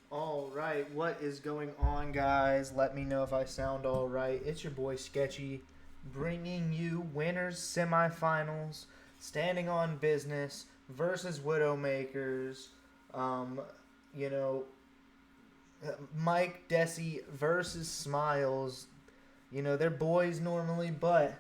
All right, what is going on, guys? Let me know if I sound all right. It's your boy Sketchy, bringing you winners semifinals, standing on business versus Widowmakers. Um, you know, Mike Desi versus Smiles. You know, they're boys normally, but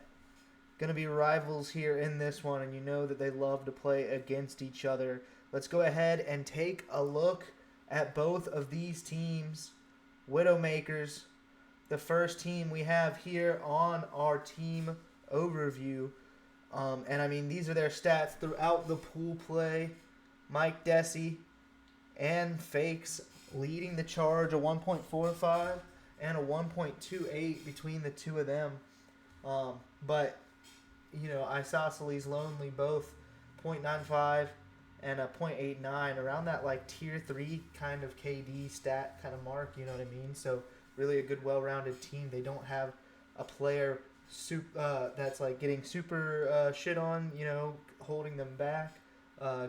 gonna be rivals here in this one, and you know that they love to play against each other. Let's go ahead and take a look at both of these teams. Widowmakers, the first team we have here on our team overview. And I mean, these are their stats throughout the pool play. Mike Desi and Fakes leading the charge, a 1.45 and a 1.28 between the two of them. But you know, Isosceles Lonely both 0.95 and a 0.89 around that like tier 3 kind of KD stat kind of mark, you know what I mean? So really a good well-rounded team. They don't have a player that's like getting super shit on, you know, holding them back,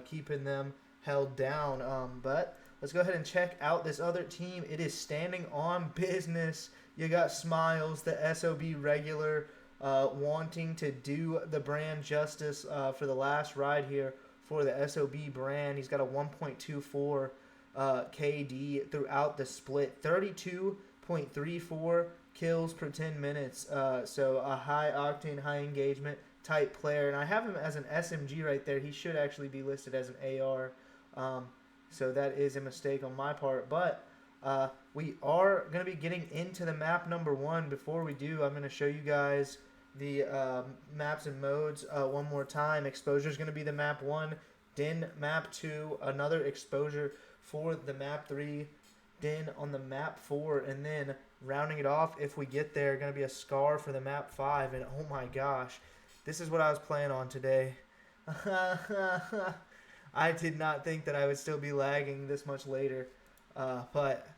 keeping them held down. But let's go ahead and check out this other team. It is standing on business. You got Smiles, the SOB regular, wanting to do the brand justice for the last ride here for the SOB brand. He's got a 1.24 KD throughout the split, 32.34 kills per 10 minutes. So a high octane, high engagement type player. And I have him as an SMG right there. He should actually be listed as an AR. So that is a mistake on my part. But we are going to be getting into the map number 1. Before we do, I'm going to show you guys the maps and modes one more time. Exposure is going to be the map 1, Din map 2, another exposure for the map 3, Din on the map 4, and then rounding it off, if we get there, going to be a Scar for the map 5. And oh my gosh, this is what I was playing on today. I did not think that I would still be lagging this much later, but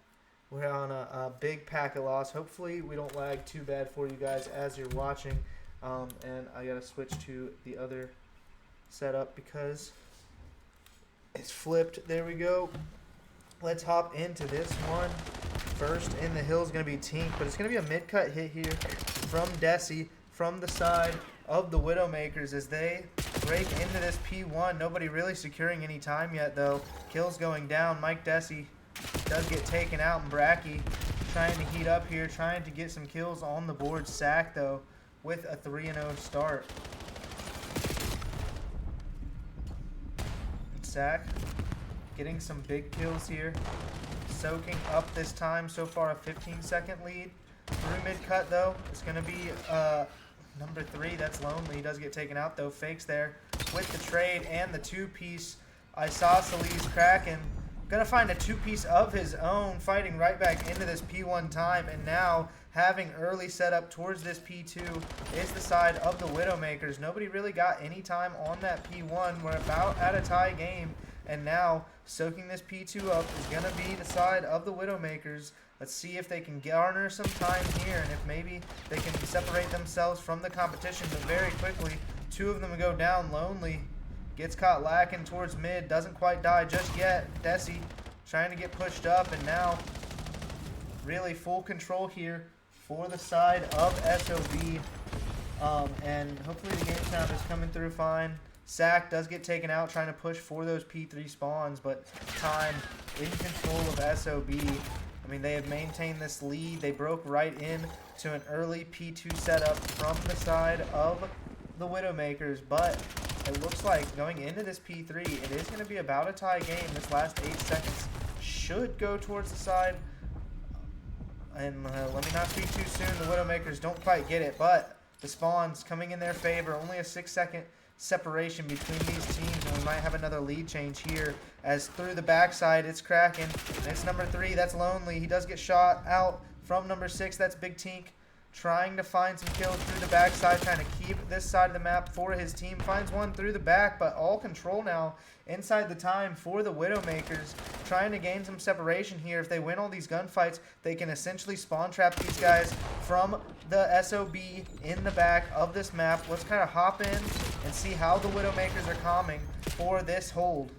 we're on a big packet loss. Hopefully we don't lag too bad for you guys as you're watching. And I gotta switch to the other setup because it's flipped. There we go. Let's hop into this one. First in the hill is gonna be Tink, but it's gonna be a mid-cut hit here from Desi from the side of the Widowmakers as they break into this P1. Nobody really securing any time yet though. Kills going down. Mike Desi does get taken out, and Bracky trying to heat up here, trying to get some kills on the board. Sack though with a 3-0 start. Sack getting some big kills here, soaking up this time. So far a 15-second lead. Through mid-cut though, it's going to be number 3. That's Lonely. He does get taken out though. Fakes there with the trade and the 2-piece. Isosceles Kraken gonna find a 2-piece of his own, fighting right back into this P1 time, and now having early setup towards this P2 is the side of the Widowmakers. Nobody really got any time on that P1. We're about at a tie game, and now soaking this P2 up is gonna be the side of the Widowmakers. Let's see if they can garner some time here, and if maybe they can separate themselves from the competition. But very quickly, 2 of them go down. Lonely gets caught lacking towards mid, doesn't quite die just yet. Desi trying to get pushed up, and now really full control here for the side of SOB. And hopefully the game count is coming through fine. Sack does get taken out trying to push for those P3 spawns, but time in control of SOB. I mean, they have maintained this lead. They broke right in to an early P2 setup from the side of the Widowmakers, but it looks like going into this P3, it is going to be about a tie game. This last 8 seconds should go towards the side. And let me not speak too soon. The Widowmakers don't quite get it, but the spawns coming in their favor. Only a 6-second separation between these teams, and we might have another lead change here as through the backside it's Kraken. And it's number 3. That's Lonely. He does get shot out from number 6. That's Big Tink. Trying to find some kills through the backside, trying to keep this side of the map for his team. Finds one through the back, but all control now inside the time for the Widowmakers. Trying to gain some separation here. If they win all these gunfights, they can essentially spawn trap these guys from the SOB in the back of this map. Let's kind of hop in and see how the Widowmakers are coming for this hold.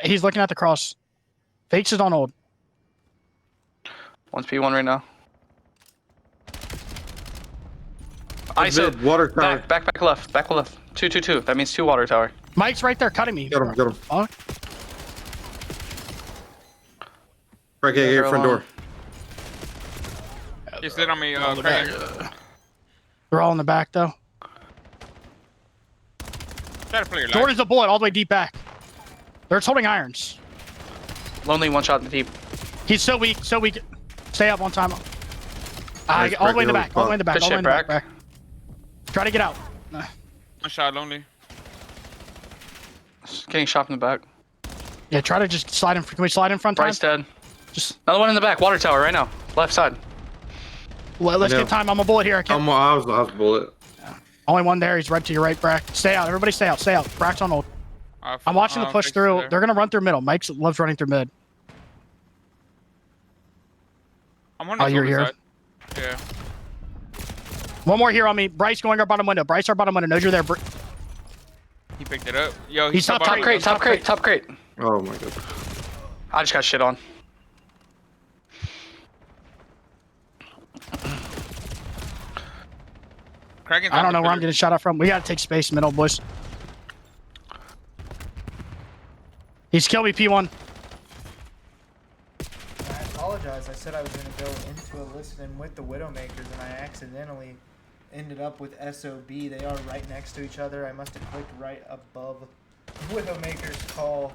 He's looking at the cross. Fakes is on hold. One's P1 right now. Mid, water tower. Back left. Back left. 2. That means 2 water tower. Mike's right there cutting me. Get him, get him. Huh? Right here, front door. He's lit on me, Craig. They're all in the back though. Try to play your life. Jordan's a bullet all the way deep back. They're just holding irons. Lonely 1 shot in the deep. He's so weak, so weak. Stay up one time. Nice, All the way in the Bragg, back, all the way in the back, Good all the way shit, in the back. Bragg. Try to get out. One shot lonely. Getting shot in the back. Yeah, try to just slide in. Can we slide in front time? Bryce dead. Just Another one in the back. Water tower right now. Left side. let's Yeah. get time. I'm a bullet here. I can't. I was bullet. Only one there. He's right to your right, Brack. Stay out. Everybody stay out. Stay out. Brack's on hold. I'm watching the push through. They're going to run through middle. Mike loves running through mid. I'm on Oh, you're here? side. Yeah. One more here on me. Bryce going our bottom window. Bryce, our bottom window. Knows you're there. He picked it up. Yo, He's top Top crate. Top crate. Oh my god. I just got shit on. Kraken's I on don't the know where I'm pillar. getting shot at from. We got to take space middle, boys. He's killed me, P1. I apologize. I said I was going to go into a listening with the Widowmakers, and I accidentally ended up with SOB. They are right next to each other. I must have clicked right above Widowmakers call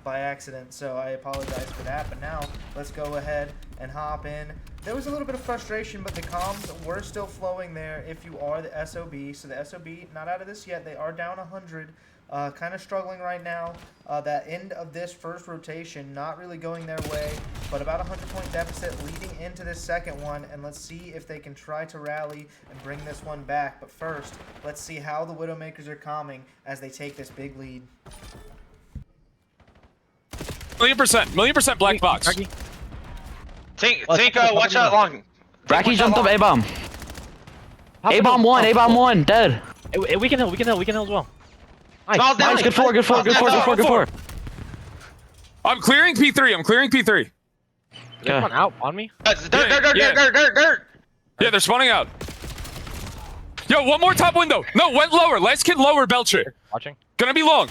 by accident, so I apologize for that. But now let's go ahead and hop in. There was a little bit of frustration, but the comms were still flowing there if you are the SOB. So the SOB, not out of this yet. They are down 100. Kind of struggling right now. That end of this first rotation not really going their way, but about a 100-point deficit leading into this second one, and let's see if they can try to rally and bring this one back. But first, let's see how the Widowmakers are calming as they take this big lead. Million percent black box. Think, watch out long. Bracky jumped up A-bomb. A-bomb one, dead. We can heal as well. Nice, nice, good four. I'm clearing P3. Okay. Out on me. Dirt. Yeah, they're spawning out. Yo, one more top window. No, went lower. Last kid lower, Belcher. Watching. Gonna be long.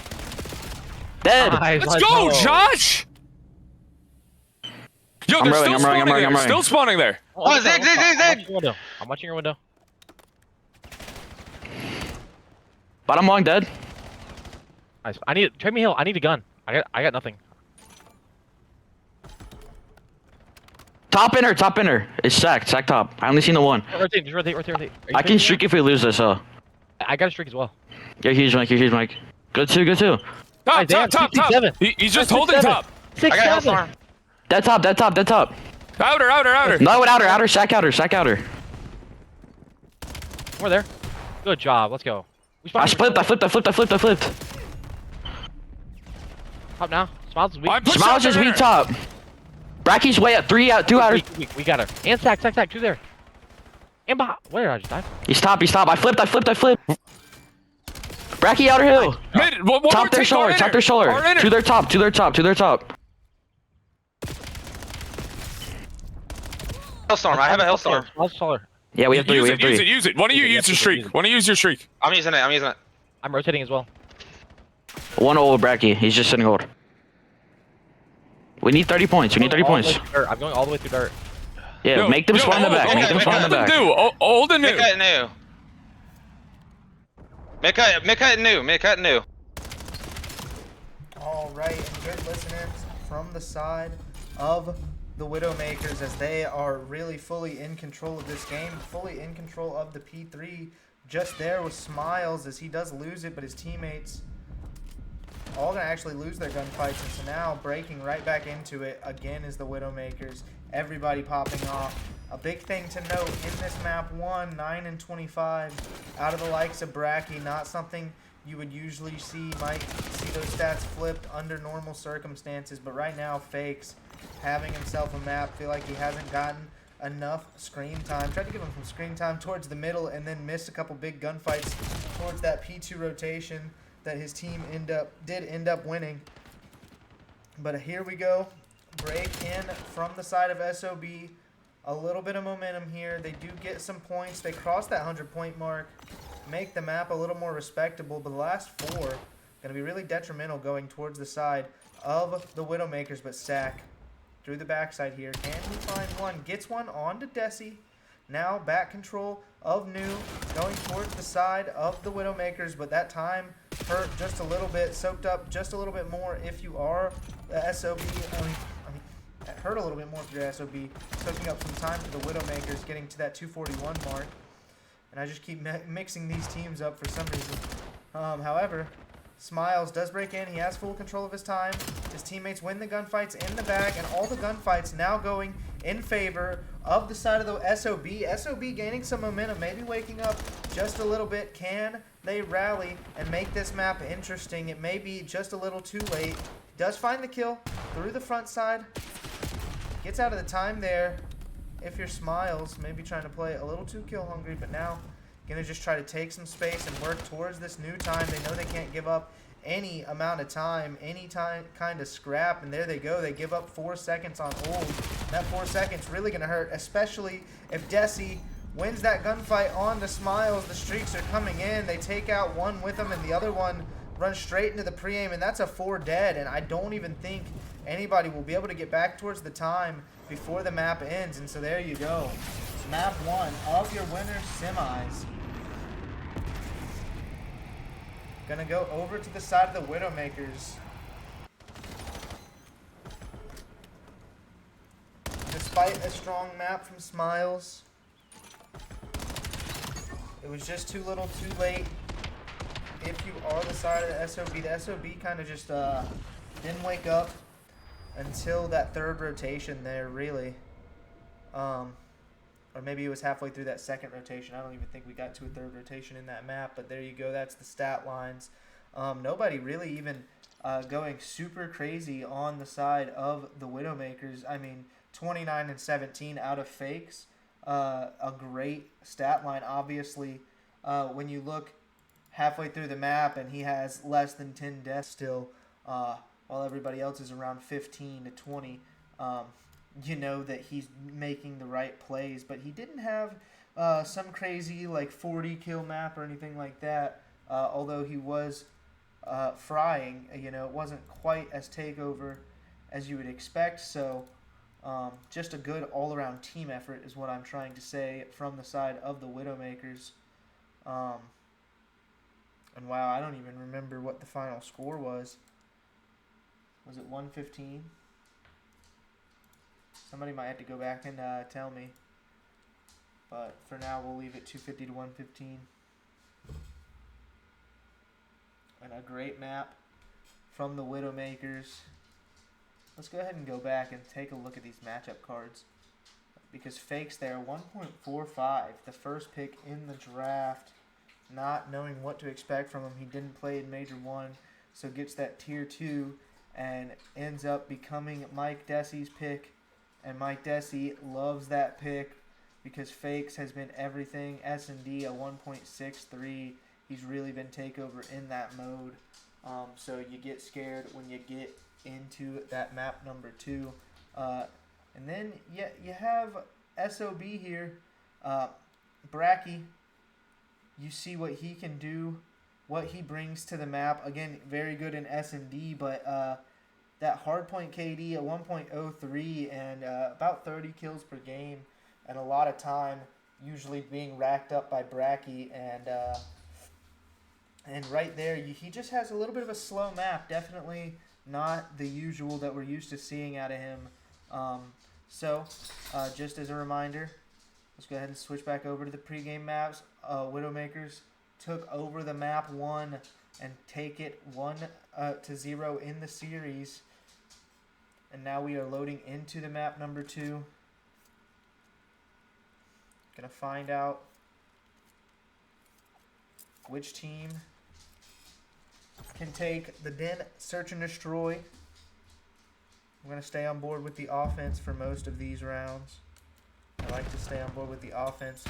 Dead. Let's go, Josh. Yo, I'm they're running, still I'm running, spawning I'm there. running. Still spawning there. Oh, Zig. I'm watching your window. Bottom long, dead. Nice. Trade me heal. I need a gun. I got nothing. Top inner. It's sack top. I only seen the one. Rotate. I can streak if we lose this, so. I got a streak as well. You're huge, Mike. Good too. Top. Seven. He's just holding top. 6, 7. Dead top. Outer. No, outer, sack outer. We're there. Good job. Let's go. I flipped. Top now. Smiles is weak. I'm pushing Smiles out is their weak inner. top. Bracky's way up, 2 outer. Weak. We got her. And sack. 2 there. And behind. Where did I just die? He's top. I flipped. Bracky outer hill. Mid, one more Top their take our inner. shoulder. Our inner. To their top. Hellstorm, I have a Hellstorm. Smiles taller. Yeah, we have 3. Use it. One of you use your streak. I'm using it. I'm rotating as well. One old Bracky. He's just sitting old. We need 30 points. I'm going all the way through dirt. Yeah, Yo, make them spawn in the back. Old and new. Make it new. All right, and good listeners from the side of the Widowmakers as they are really fully in control of this game, fully in control of the P3. Just there with Smiles as he does lose it, but his teammates all gonna actually lose their gunfights, and so now breaking right back into it again is the Widowmakers. Everybody popping off. A big thing to note in this map 1, 9 and 25 out of the likes of Bracky, not something you would usually see. Might see those stats flipped under normal circumstances, but right now Fakes having himself a map. Feel like he hasn't gotten enough screen time. Tried to give him some screen time towards the middle and then missed a couple big gunfights towards that P2 rotation that his team did end up winning. But here we go. Break in from the side of SOB. A little bit of momentum here. They do get some points. They cross that 100-point mark. Make the map a little more respectable. But the last 4 going to be really detrimental going towards the side of the Widowmakers. But Sack through the backside here. Can he find one? Gets one onto Desi. Now back control of New. Going towards the side of the Widowmakers. But that time hurt just a little bit. Soaked up just a little bit more if you are the SOB. It hurt a little bit more if you're SOB. Soaking up some time for the Widowmakers. Getting to that 241 mark. And I just keep mixing these teams up for some reason. However, Smiles does break in. He has full control of his time. His teammates win the gunfights in the back. And all the gunfights now going in favor of the side of the SOB. SOB gaining some momentum. Maybe waking up just a little bit. Can they rally and make this map interesting? It may be just a little too late. Does find the kill through the front side. Gets out of the time there. If you're Smiles, maybe trying to play a little too kill hungry, but now gonna just try to take some space and work towards this new time. They know they can't give up any amount of time, any time kind of scrap, and there they go. They give up 4 seconds on ult. That 4 seconds really gonna hurt, especially if Desi wins that gunfight on the Smiles. The streaks are coming in. They take out one with them, and the other one runs straight into the pre-aim, and that's a 4 dead, and I don't even think anybody will be able to get back towards the time before the map ends. And so there you go. Map 1 of your winner semis. Gonna go over to the side of the Widowmakers. Despite a strong map from Smiles, it was just too little too late. If you are the side of the SOB kind of just didn't wake up until that 3rd rotation there, really. Or maybe it was halfway through that 2nd rotation. I don't even think we got to a 3rd rotation in that map, but there you go. That's the stat lines. Nobody really even going super crazy on the side of the Widowmakers. I mean, 29 and 17 out of fakes. A great stat line, obviously. When you look halfway through the map and he has less than 10 deaths still, while everybody else is around 15 to 20, you know that he's making the right plays. But he didn't have some crazy like 40 kill map or anything like that, although he was frying. You know, it wasn't quite as takeover as you would expect. So just a good all-around team effort is what I'm trying to say from the side of the Widowmakers. And wow, I don't even remember what the final score was. Was it 115? Somebody might have to go back and tell me. But for now, we'll leave it 250 to 115. And a great map from the Widowmakers. Let's go ahead and go back and take a look at these matchup cards. Because fakes there, 1.45. The first pick in the draft. Not knowing what to expect from him. He didn't play in Major 1. So gets that Tier 2. And ends up becoming Mike Desi's pick. And Mike Desi loves that pick because Fakes has been everything. S&D a 1.63. He's really been takeover in that mode. So you get scared when you get into that map number 2. And then you have SOB here. Bracky, you see what he can do, what he brings to the map. Again, very good in S&D, but that hardpoint KD at 1.03 and about 30 kills per game, and a lot of time usually being racked up by Bracky. And right there, he just has a little bit of a slow map. Definitely not the usual that we're used to seeing out of him. So just as a reminder, let's go ahead and switch back over to the pregame maps. Widowmakers took over the map 1 and take it 1-0 in the series. And now we are loading into the map number 2. Gonna find out which team can take the Den, Search and Destroy. I'm gonna stay on board with the offense for most of these rounds. I like to stay on board with the offense.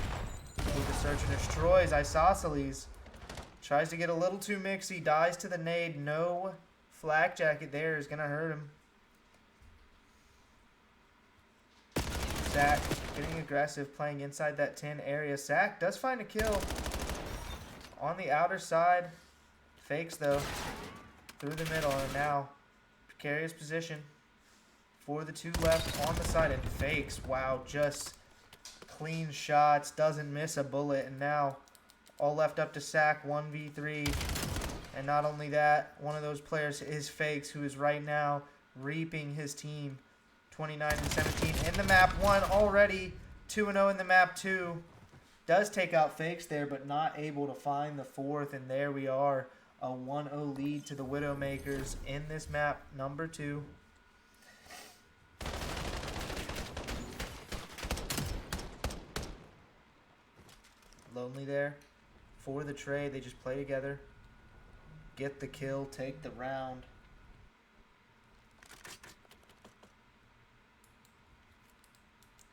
With the Search and Destroys, Isosceles tries to get a little too mixy, dies to the nade. No flak jacket there is gonna hurt him. Sack getting aggressive, playing inside that 10 area. Sack does find a kill on the outer side. Fakes though through the middle, and now precarious position for the 2 left on the side, and fakes. Wow, just clean shots, doesn't miss a bullet, and now all left up to Sack 1v3. And not only that, one of those players is Fakes, who is right now reaping his team 29-17 in the map 1 already. 2-0 in the map 2. Does take out Fakes there, but not able to find the 4th. And there we are, a 1-0 lead to the Widowmakers in this map number 2. Lonely there for the trade. They just play together. Get the kill, take the round.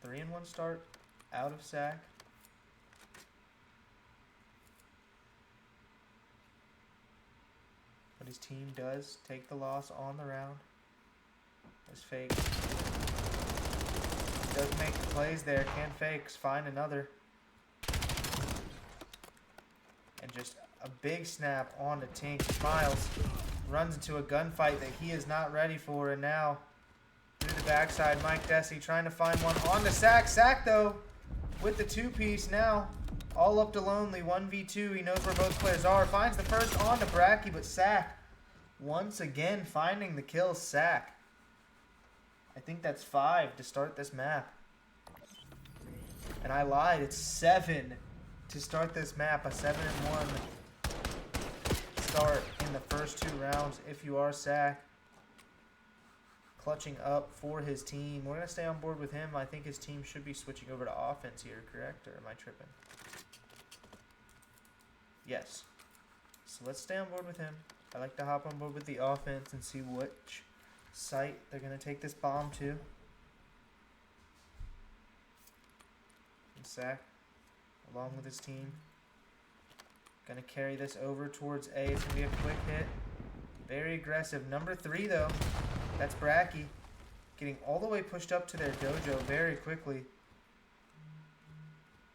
Three and 1 start out of Sack. But his team does take the loss on the round. As Fakes does make the plays there. Can Fakes find another? And just a big snap on to Tink. Smiles runs into a gunfight that he is not ready for, and now through the backside, Mike Desi trying to find one on the Sack. Sack though with the 2-piece now. All up to Lonely, 1v2. He knows where both players are. Finds the first on to Bracky, but Sack once again finding the kill. Sack. I think that's 5 to start this map. And I lied, it's 7 to start this map. A 7-1 start in the first 2 rounds if you are Sack. Clutching up for his team. We're going to stay on board with him. I think his team should be switching over to offense here, correct? Or am I tripping? Yes. So let's stay on board with him. I like to hop on board with the offense and see which site they're going to take this bomb to. And Sack, along with his team, going to carry this over towards A. It's going to be a quick hit. Very aggressive. Number 3, though. That's Bracky. Getting all the way pushed up to their dojo very quickly.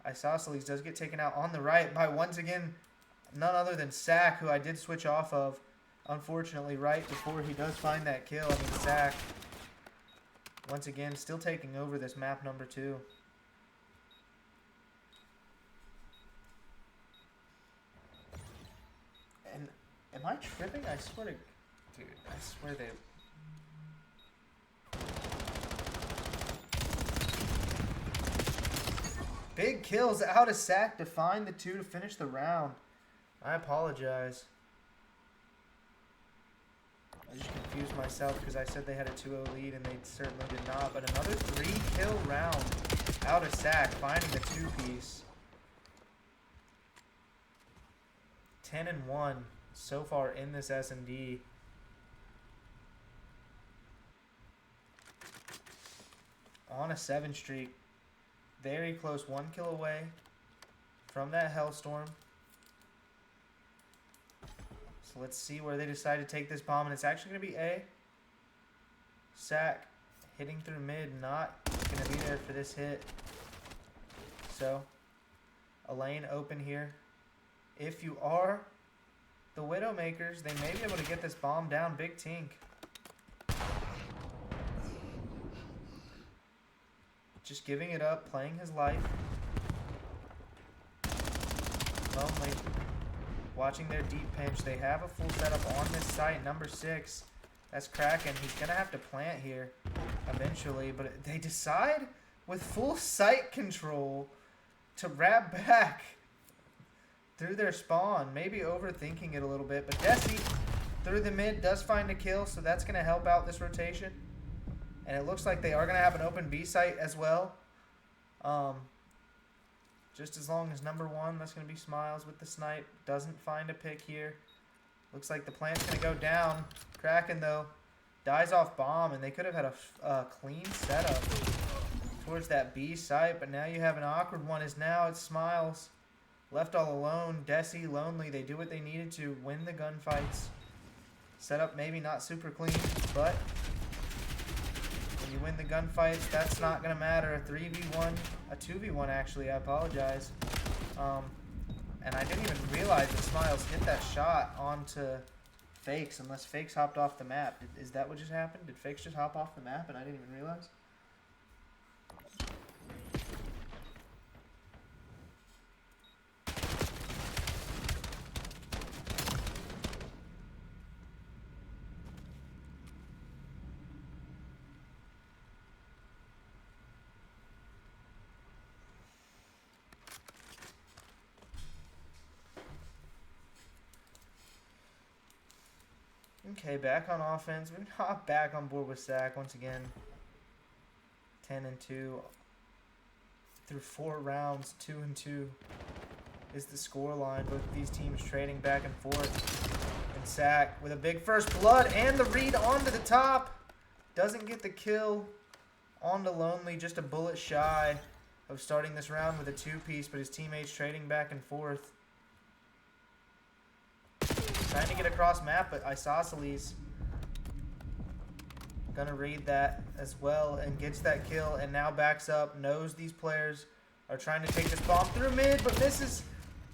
Isosceles does get taken out on the right by, once again, none other than Sack, who I did switch off of, unfortunately, right before he does find that kill. I mean, Sack, once again, still taking over this map number 2. And am I tripping? I swear to... Dude, I swear they... Big kills out of Sack to find the 2 to finish the round. I apologize. I just confused myself because I said they had a 2-0 lead and they certainly did not. But another 3-kill round out of Sack, finding the 2-piece. 10-1 so far in this S&D. On a 7 streak. Very close, 1 kill away from that Hellstorm. So let's see where they decide to take this bomb. And it's actually going to be A. Sack hitting through mid, not going to be there for this hit. So, a lane open here. If you are the Widowmakers, they may be able to get this bomb down. Big Tink. Just giving it up, playing his life. Lonely. Watching their deep pinch. They have a full setup on this site, number 6. That's Kraken. He's going to have to plant here eventually. But they decide with full site control to wrap back through their spawn. Maybe overthinking it a little bit. But Desi through the mid does find a kill. So that's going to help out this rotation. And it looks like they are going to have an open B site as well. Just as long as number 1, that's going to be Smiles with the snipe. Doesn't find a pick here. Looks like the plant's going to go down. Kraken, though, dies off bomb. And they could have had a clean setup towards that B site. But now you have an awkward one. As now it's Smiles left all alone. Desi, Lonely. They do what they needed to win the gunfights. Setup maybe not super clean, but... when You win the gunfights, that's not gonna matter. A 3v1, a 2v1 actually, I apologize. And I didn't even realize that Smiles hit that shot onto Fakes, unless Fakes hopped off the map. Is that what just happened? Did Fakes just hop off the map and I didn't even realize? Okay, back on offense. We're not back on board with Sack once again. 10-2 through 4 rounds. 2-2 is the score line. Both of these teams trading back and forth. And Sack with a big first blood and the read onto the top. Doesn't get the kill onto Lonely. Just a bullet shy of starting this round with a 2-piece, but his teammates trading back and forth. Trying to get across map, but Isosceles gonna read that as well and gets that kill and now backs up, knows these players are trying to take this bomb through mid, but misses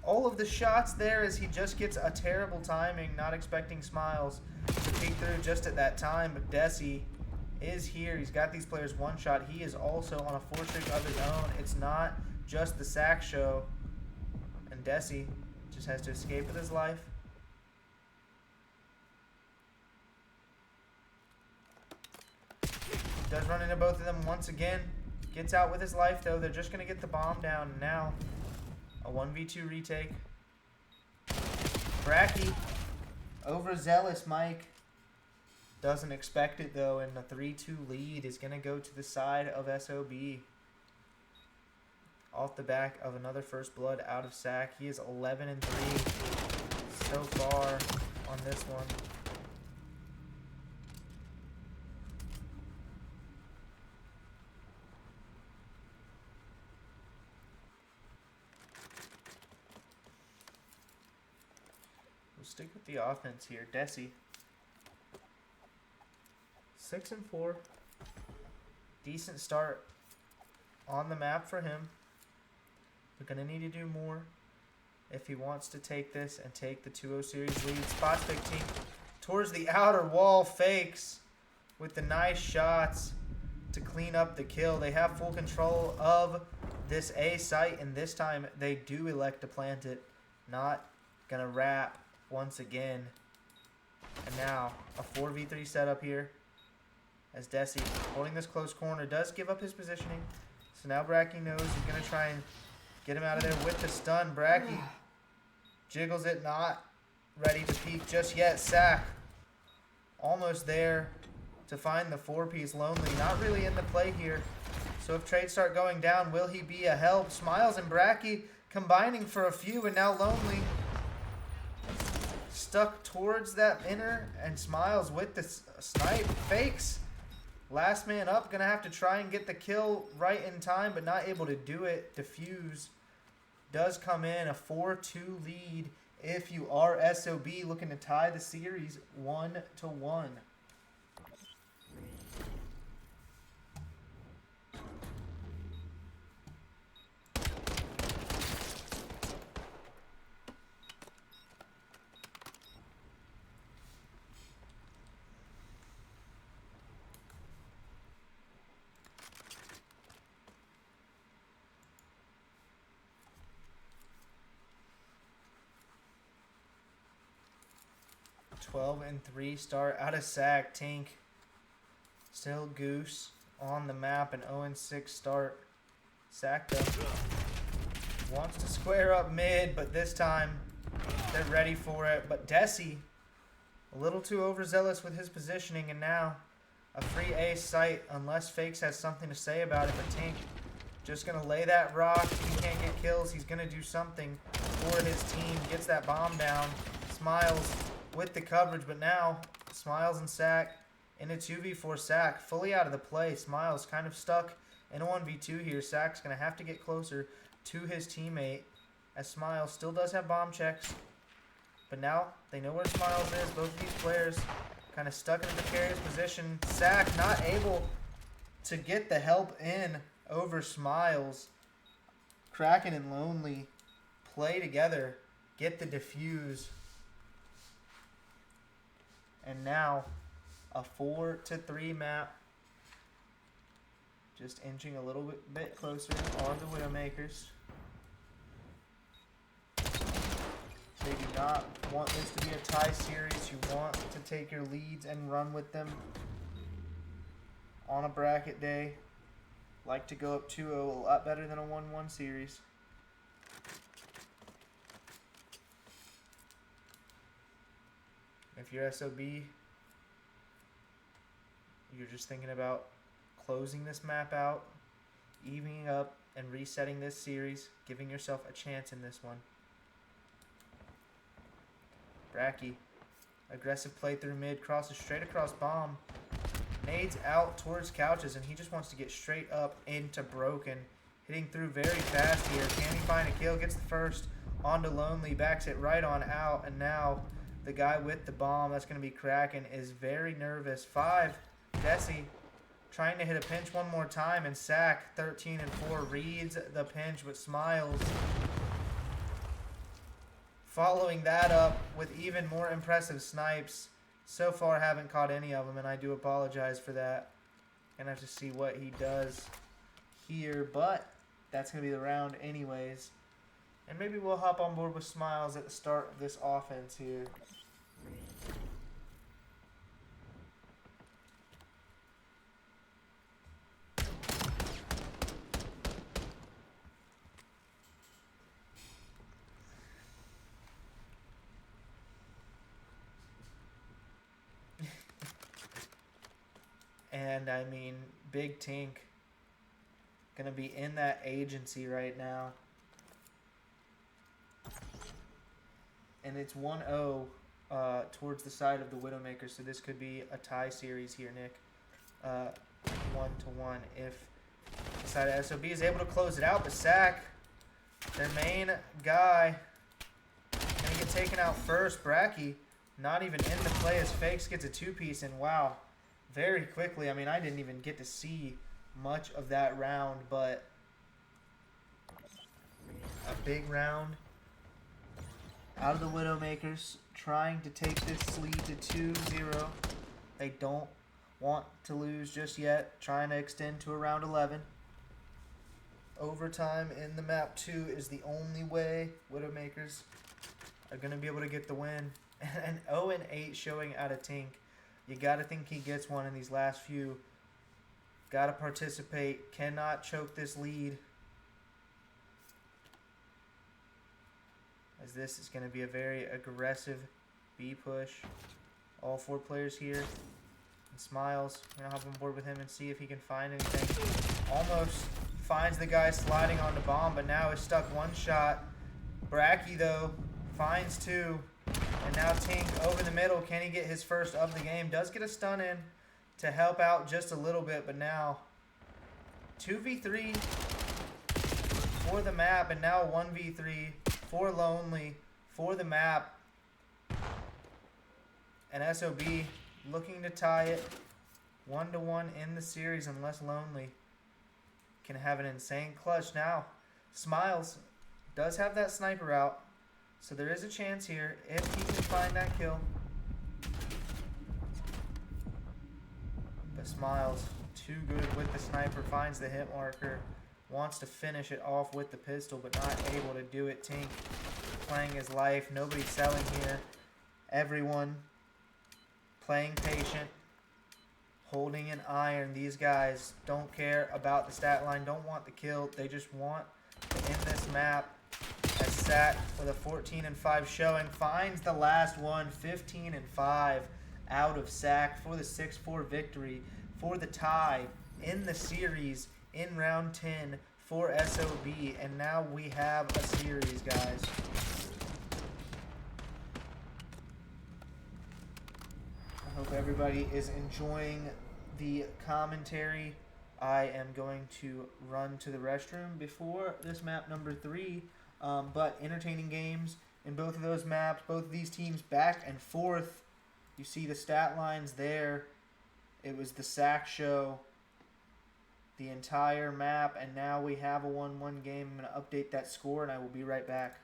all of the shots there as he just gets a terrible timing, not expecting Smiles to peek through just at that time, but Desi is here. He's got these players one shot. He is also on a 4 streak of his own. It's not just the Sack show, and Desi just has to escape with his life. Does run into both of them once again. Gets out with his life, though. They're just going to get the bomb down. And now, a 1v2 retake. Bracky, overzealous Mike. Doesn't expect it, though. And the 3-2 lead is going to go to the side of SOB. Off the back of another first blood out of Sack. He is 11-3 so far on this one. We'll stick with the offense here. Desi. 6-4. Decent start on the map for him. They're going to need to do more if he wants to take this and take the 2-0 series lead. Spots 15 towards the outer wall. Fakes with the nice shots to clean up the kill. They have full control of this A site, and this time they do elect to plant it. Not going to wrap once again. And now a 4v3 setup here as Desi holding this close corner does give up his positioning. So now Bracky knows he's going to try and get him out of there with the stun. Bracky jiggles it, not ready to peek just yet. Sack almost there to find the 4-piece. Lonely not really in the play here. So if trades start going down, will he be a help? Smiles and Bracky combining for a few, and now Lonely stuck towards that inner, and Smiles with the snipe. Fakes. Last man up, gonna have to try and get the kill right in time, but not able to do it. Diffuse does come in, a 4-2 lead if you are SOB, looking to tie the series 1-1. 12-3 start out of Sack. Tink still Goose on the map, and 0-6 start. Sack though wants to square up mid, but this time they're ready for it. But Desi a little too overzealous with his positioning, and now a free A site unless Fakes has something to say about it. But Tink just gonna lay that rock. He can't get kills. He's gonna do something for his team. Gets that bomb down. Smiles with the coverage, but now Smiles and Sack in a 2v4. Sack fully out of the play. Smiles kind of stuck in a 1v2 here. Sack's going to have to get closer to his teammate as Smiles still does have bomb checks, but now they know where Smiles is. Both of these players kind of stuck in a precarious position. Sack not able to get the help in over Smiles. Kraken and Lonely play together, get the defuse. And now a 4-3 map. Just inching a little bit closer are the Widowmakers. They do not want this to be a tie series. You want to take your leads and run with them on a bracket day. Like to go up 2-0, a lot better than a 1-1 series. If you're SOB, you're just thinking about closing this map out, evening up, and resetting this series, giving yourself a chance in this one. Bracky, aggressive play through mid, crosses straight across bomb, nades out towards couches, and he just wants to get straight up into Broken. Hitting through very fast here. Can he find a kill? Gets the first onto Lonely, backs it right on out, and now the guy with the bomb, that's going to be Kraken, is very nervous. 5, Desi trying to hit a pinch one more time, and Sack, 13-4, reads the pinch, but Smiles following that up with even more impressive snipes. So far, haven't caught any of them, and I do apologize for that. Gonna have to see what he does here, but that's gonna be the round anyways. And maybe we'll hop on board with Smiles at the start of this offense here. And I mean, Big Tink gonna be in that agency right now. And it's 1-0 towards the side of the Widowmakers, so this could be a tie series here, Nick. 1-1 if the side of SOB is able to close it out, but Sack, their main guy, gonna get taken out first. Bracky not even in the play as Fakes gets a 2-piece, and wow, very quickly. I mean, I didn't even get to see much of that round, but a big round out of the Widowmakers, trying to take this lead to 2-0. They don't want to lose just yet, trying to extend to a round 11. Overtime in the map 2 is the only way Widowmakers are going to be able to get the win. An 0-8 showing out of Tink. You got to think he gets one in these last few. Got to participate. Cannot choke this lead, as this is going to be a very aggressive B push. All 4 players here. And Smiles, I'm going to hop on board with him and see if he can find anything. Almost finds the guy sliding on the bomb, but now is stuck 1 shot. Bracky, though, finds 2. And now Tink over the middle. Can he get his first of the game? Does get a stun in to help out just a little bit, but now 2v3 for the map, and now 1v3 for Lonely for the map. And SOB looking to tie it 1-1 in the series, unless Lonely can have an insane clutch. Now Smiles does have that sniper out, so there is a chance here if he can find that kill. But Smiles, too good with the sniper, finds the hit marker, wants to finish it off with the pistol, but not able to do it. Tink playing his life, nobody selling here. Everyone playing patient, holding an iron. These guys don't care about the stat line, don't want the kill, they just want to end this map. As Sack with a 14-5 showing finds the last one, 15-5 out of Sack for the 6-4 victory, for the tie in the series in round 10 for SOB. And now we have a series, guys. I hope everybody is enjoying the commentary. I am going to run to the restroom before this map number 3. But entertaining games in both of those maps, both of these teams back and forth. You see the stat lines there. It was the Sack show the entire map, and now we have a 1-1 game. I'm going to update that score, and I will be right back.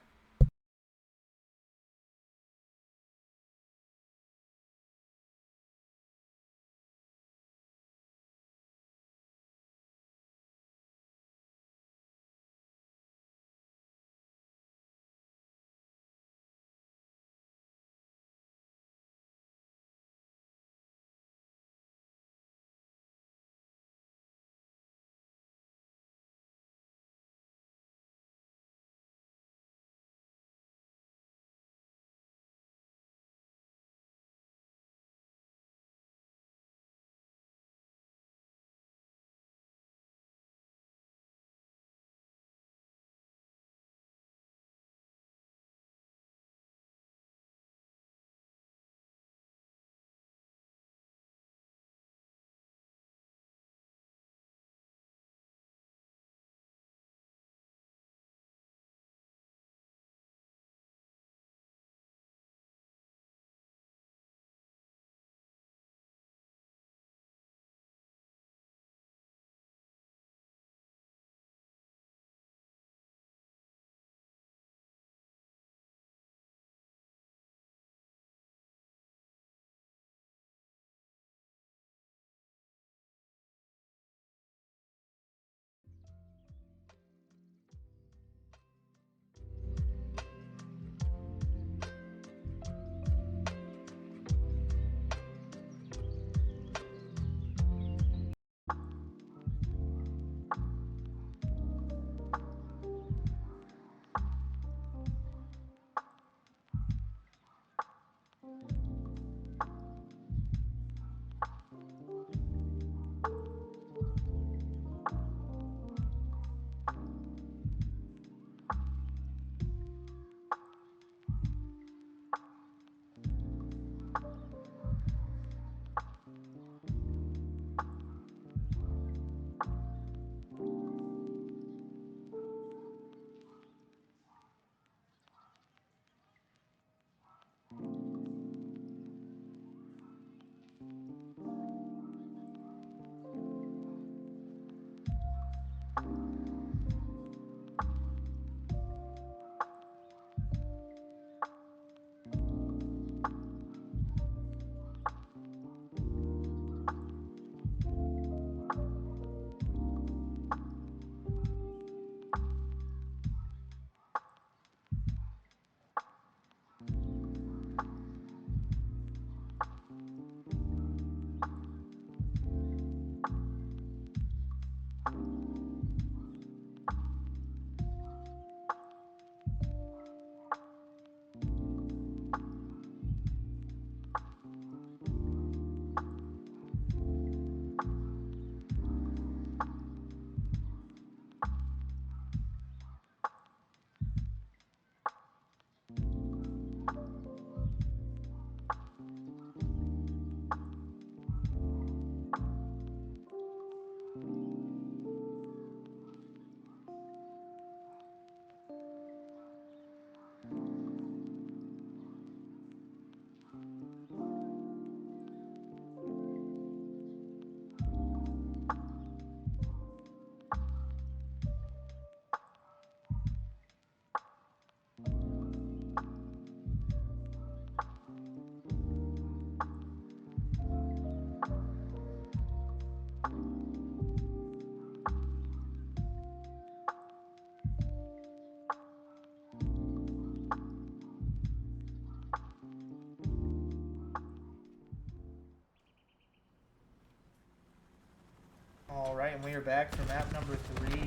Alright, and we are back for map number 3.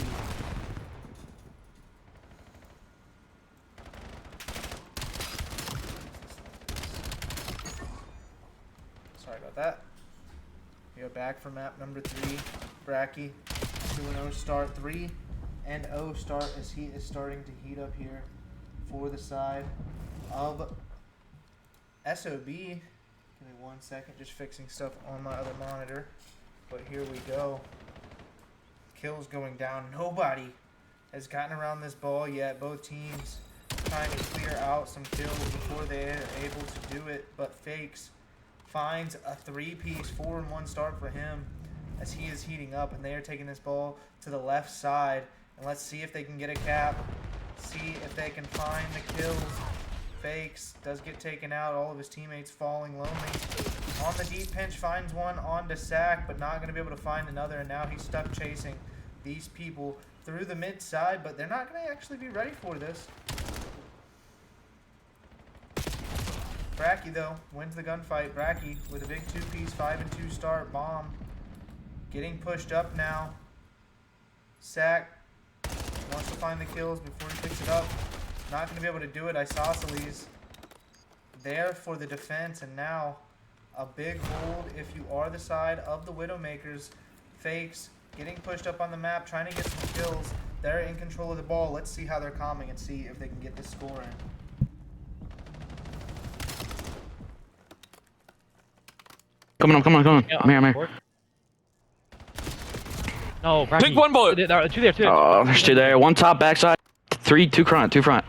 Sorry about that. We are back for map number 3. Bracky, 2-0 start, 3-0 start as he is starting to heat up here for the side of SOB. Give me 1 second, just fixing stuff on my other monitor. But here we go. Kills going down. Nobody has gotten around this ball yet. Both teams trying to clear out some kills before they are able to do it. But Fakes finds a 3-piece 4-1 start for him as he is heating up, and they are taking this ball to the left side. And let's see if they can get a cap. See if they can find the kills. Fakes, does get taken out. All of his teammates falling lonely. On the deep pinch, finds one on to sack, but not going to be able to find another. And now he's stuck chasing these people through the mid side, but they're not going to actually be ready for this. Bracky, though, wins the gunfight. Bracky with a big 2-piece, 5 and 2 start. Bomb getting pushed up now. Sack wants to find the kills before he picks it up. Not going to be able to do it. Isosceles there for the defense, and now a big hold if you are the side of the Widowmakers. Fakes getting pushed up on the map, trying to get some kills. They're in control of the ball. Let's see how they're calming and see if they can get this score in. Come on. Yeah, I'm here. No, Bracky. Take one bullet. Two there. Oh, there's two there. One top, backside. Two front. Together.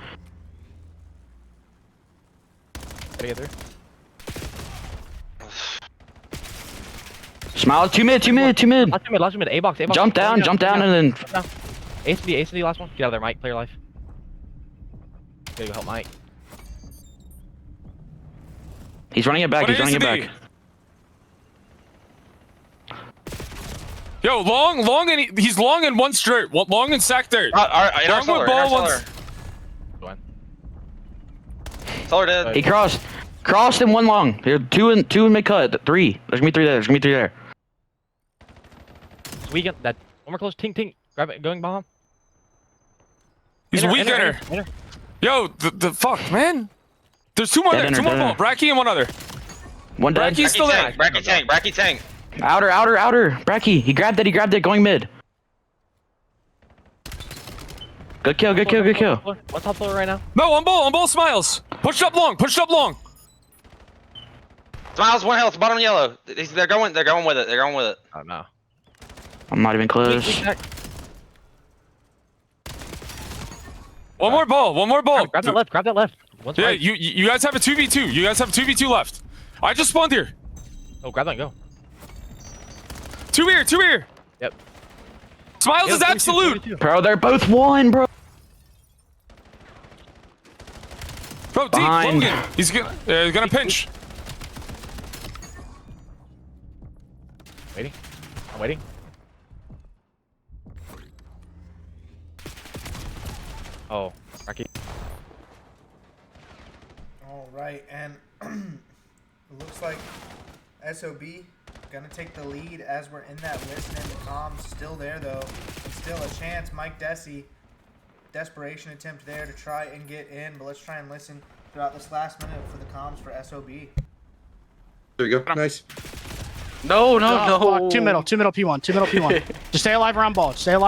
Smile. Two mid. Last minute. A-box. Jump down, and then... ACD, last one. Get out of there, Mike. Play your life. Gotta go help Mike. He's running it back. Yo, long, and he's long and one straight. Long and sack there. Alright, in our Long solar, with in our ball solar. Go on. Solar dead. He crossed and one long. Here, two in mid cut. Three. There's gonna be three there. Weekend. That one more close. Ting. Grab it. Going bomb. He's a weekender. Yo, the fuck, man. There's two more there. Two more ball. Bracky and one other. One dead. Bracky's still there. Bracky tank. Outer. Bracky. He grabbed it. Going mid. Good kill. One top floor right now. No, on ball, smiles. Pushed up long. Smiles, 1 health, bottom yellow. They're going with it. Oh no. I'm not even close. One more ball. Grab that left. One's Yeah, right. you guys have a 2v2. You guys have 2v2 left. I just spawned here. Oh, grab that and go. Two here. Yep. Smiles is absolute. 42. Bro, they're both one, bro. Bro, deep, Behind. Logan. He's gonna pinch. I'm waiting. Oh, Rocky. All right, and it looks like SOB gonna take the lead as we're in that listening. The comms still there though, and still a chance. Mike Desi, desperation attempt there to try and get in, but let's try and listen throughout this last minute for the comms for SOB. There we go. Nice. No. Fuck. Two middle P1. Just stay alive around ball. They're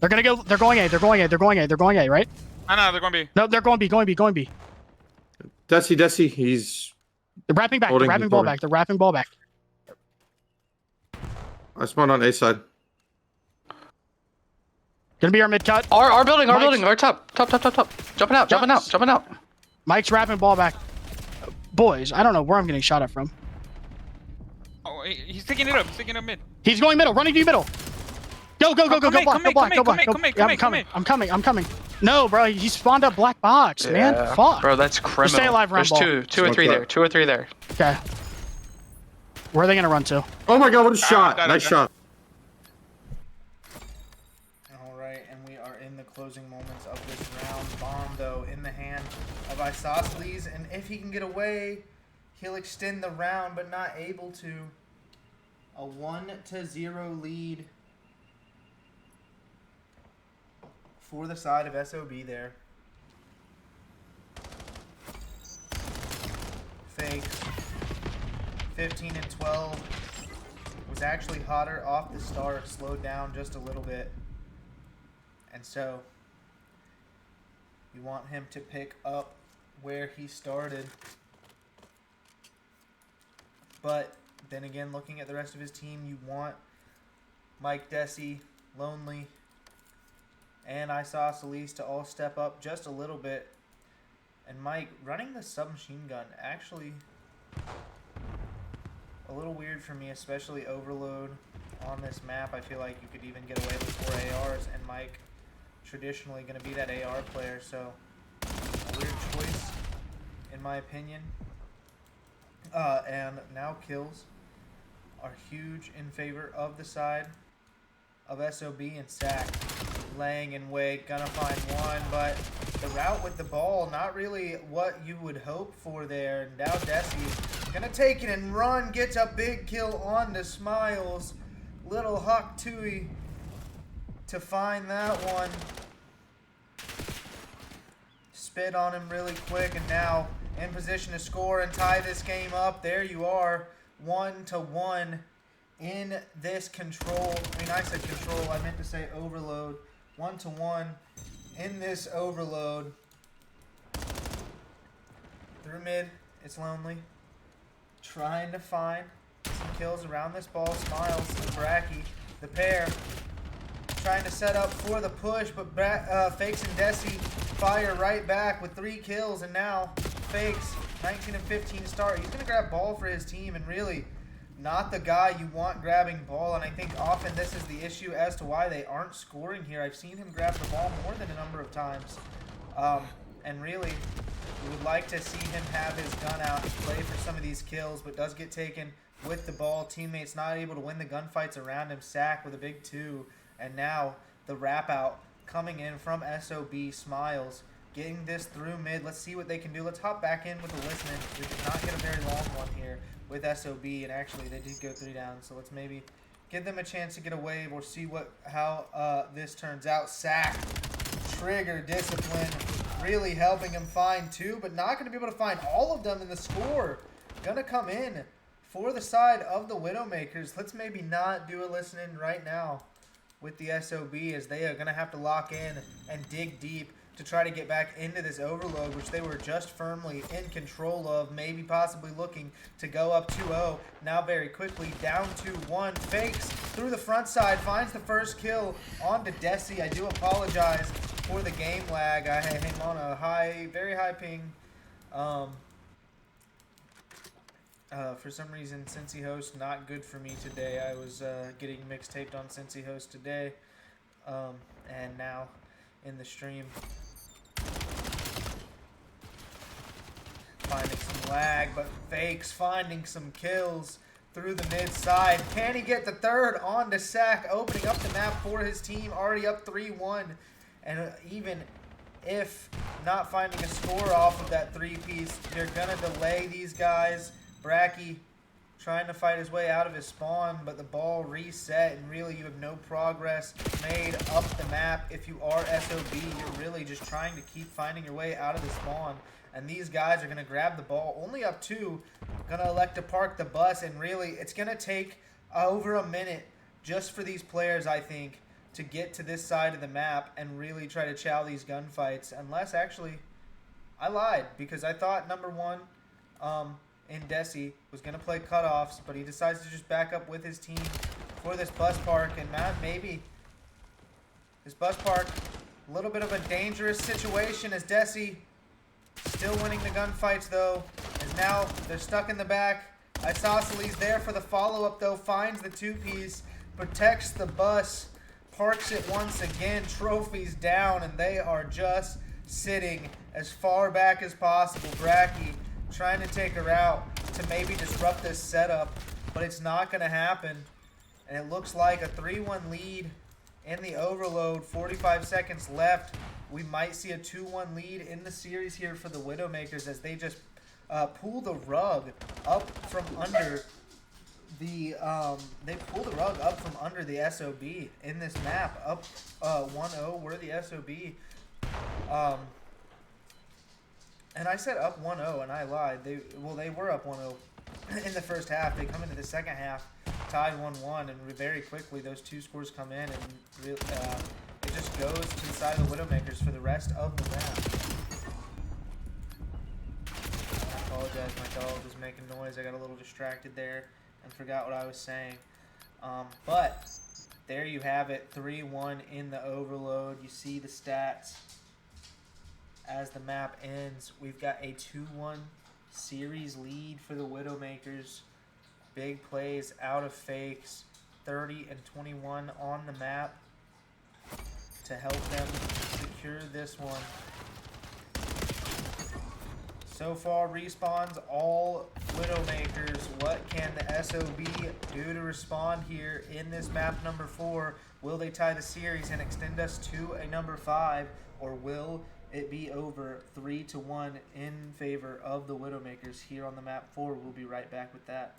going A, right? I know, they're gonna be. No, they're going B. Desi, he's... They're wrapping back. Holding, They're wrapping he's ball holding. back. They're wrapping ball back. I spawned on A side. Gonna be our mid cut. Our building, Mike's- our top. Jumping out. Mike's wrapping ball back. Boys, I don't know where I'm getting shot at from. Oh, he's taking it up. He's taking it up mid. He's going middle. Running to you middle. Go black. I'm coming. No, bro, he spawned up black box, man. Fuck. Bro, that's criminal. Just stay alive around There's two or three there. 2 or 3 there. Okay. Where are they gonna run to? Oh my god, what a shot. Nice shot. All right, and we are in the closing moments of this round. Bomb, though, in the hand of Isosceles, and if he can get away, he'll extend the round, but not able to. A 1-0 lead for the side of SOB there. Fake. 15 and 12. Was actually hotter off the start, slowed down just a little bit. And so you want him to pick up where he started. But then again, looking at the rest of his team, you want Mike Desi, Lonely, and Isosceles to all step up just a little bit. And Mike, running the submachine gun actually a little weird for me, especially overload on this map. I feel like you could even get away with 4 ARs, and Mike traditionally going to be that AR player, so a weird choice in my opinion. And now kills are huge in favor of the side of SOB, and Sack laying in wait, gonna find one, but the route with the ball, not really what you would hope for there. And now Desi gonna take it and run, gets a big kill on to Smiles. Little Huck Tui to find that one. Spit on him really quick, and now in position to score and tie this game up. There you are, 1-1 in this control. I mean, I said control, I meant to say overload. 1-1 in this overload. Through mid, it's lonely. Trying to find some kills around this ball. Smiles and Bracky, the pair, trying to set up for the push, but Fakes and Desi fire right back with 3 kills, and now Fakes, 19 and 15 start. He's going to grab ball for his team, and really not the guy you want grabbing ball, and I think often this is the issue as to why they aren't scoring here. I've seen him grab the ball more than a number of times, and really we would like to see him have his gun out and play for some of these kills, but does get taken with the ball. Teammates not able to win the gunfights around him. Sack with a big 2, and now the wrap out coming in from SOB. Smiles getting this through mid. Let's see what they can do. Let's hop back in with the listening. We did not get a very long one here with SOB, and actually they did go 3 down, so let's maybe give them a chance to get a wave or see how this turns out. Sack, trigger discipline, really helping him find 2, but not going to be able to find all of them in the score. Gonna come in for the side of the Widowmakers. Let's maybe not do a listening right now with the SOB, as they are going to have to lock in and dig deep to try to get back into this overload, which they were just firmly in control of, maybe possibly looking to go up 2-0. Now very quickly down 2-1. Fakes through the front side, finds the first kill on to Desi. I do apologize for the game lag. I am on a very high ping. For some reason, Cincy Host not good for me today. I was getting mixtaped on Cincy Host today, and now in the stream finding some lag, but Fakes finding some kills through the mid side. Can he get the third on to Sack, opening up the map for his team, already up 3-1, and even if not finding a score off of that 3-piece, they're gonna delay these guys. Bracky trying to fight his way out of his spawn, but the ball reset, and really you have no progress made up the map. If you are SOB, you're really just trying to keep finding your way out of the spawn, and these guys are going to grab the ball. Only up 2, going to elect to park the bus, and really it's going to take over a minute just for these players, I think, to get to this side of the map and really try to chow these gunfights. Unless, actually, I lied, because I thought number 1, in Desi was going to play cutoffs, but he decides to just back up with his team for this bus park. And maybe this bus park, a little bit of a dangerous situation, as Desi still winning the gunfights though, as now they're stuck in the back. Isosceles there for the follow-up though, finds the 2-piece, protects the bus, parks it once again, trophies down, and they are just sitting as far back as possible. Bracky trying to take her out to maybe disrupt this setup, but it's not going to happen. And it looks like a 3-1 lead in the overload. 45 seconds left. We might see a 2-1 lead in the series here for the Widowmakers, as they just pull the rug up from under the SOB in this map. Up 1-0, we're the SOB. And I said up 1-0, and I lied. They were up 1-0 in the first half. They come into the second half, tied 1-1, and very quickly those 2 scores come in, and it just goes to the side of the Widowmakers for the rest of the map. I apologize, my dog was making noise. I got a little distracted there and forgot what I was saying. But there you have it, 3-1 in the overload. You see the stats. As the map ends, we've got a 2-1 series lead for the Widowmakers. big plays out of fakes. 30 and 21 on the map to help them secure this one. So far, respawns all Widowmakers. What can the SOB do to respond here in this map number 4? Will they tie the series and extend us to a number 5, or will it be over 3-1 in favor of the Widowmakers here on the map 4? We'll be right back with that.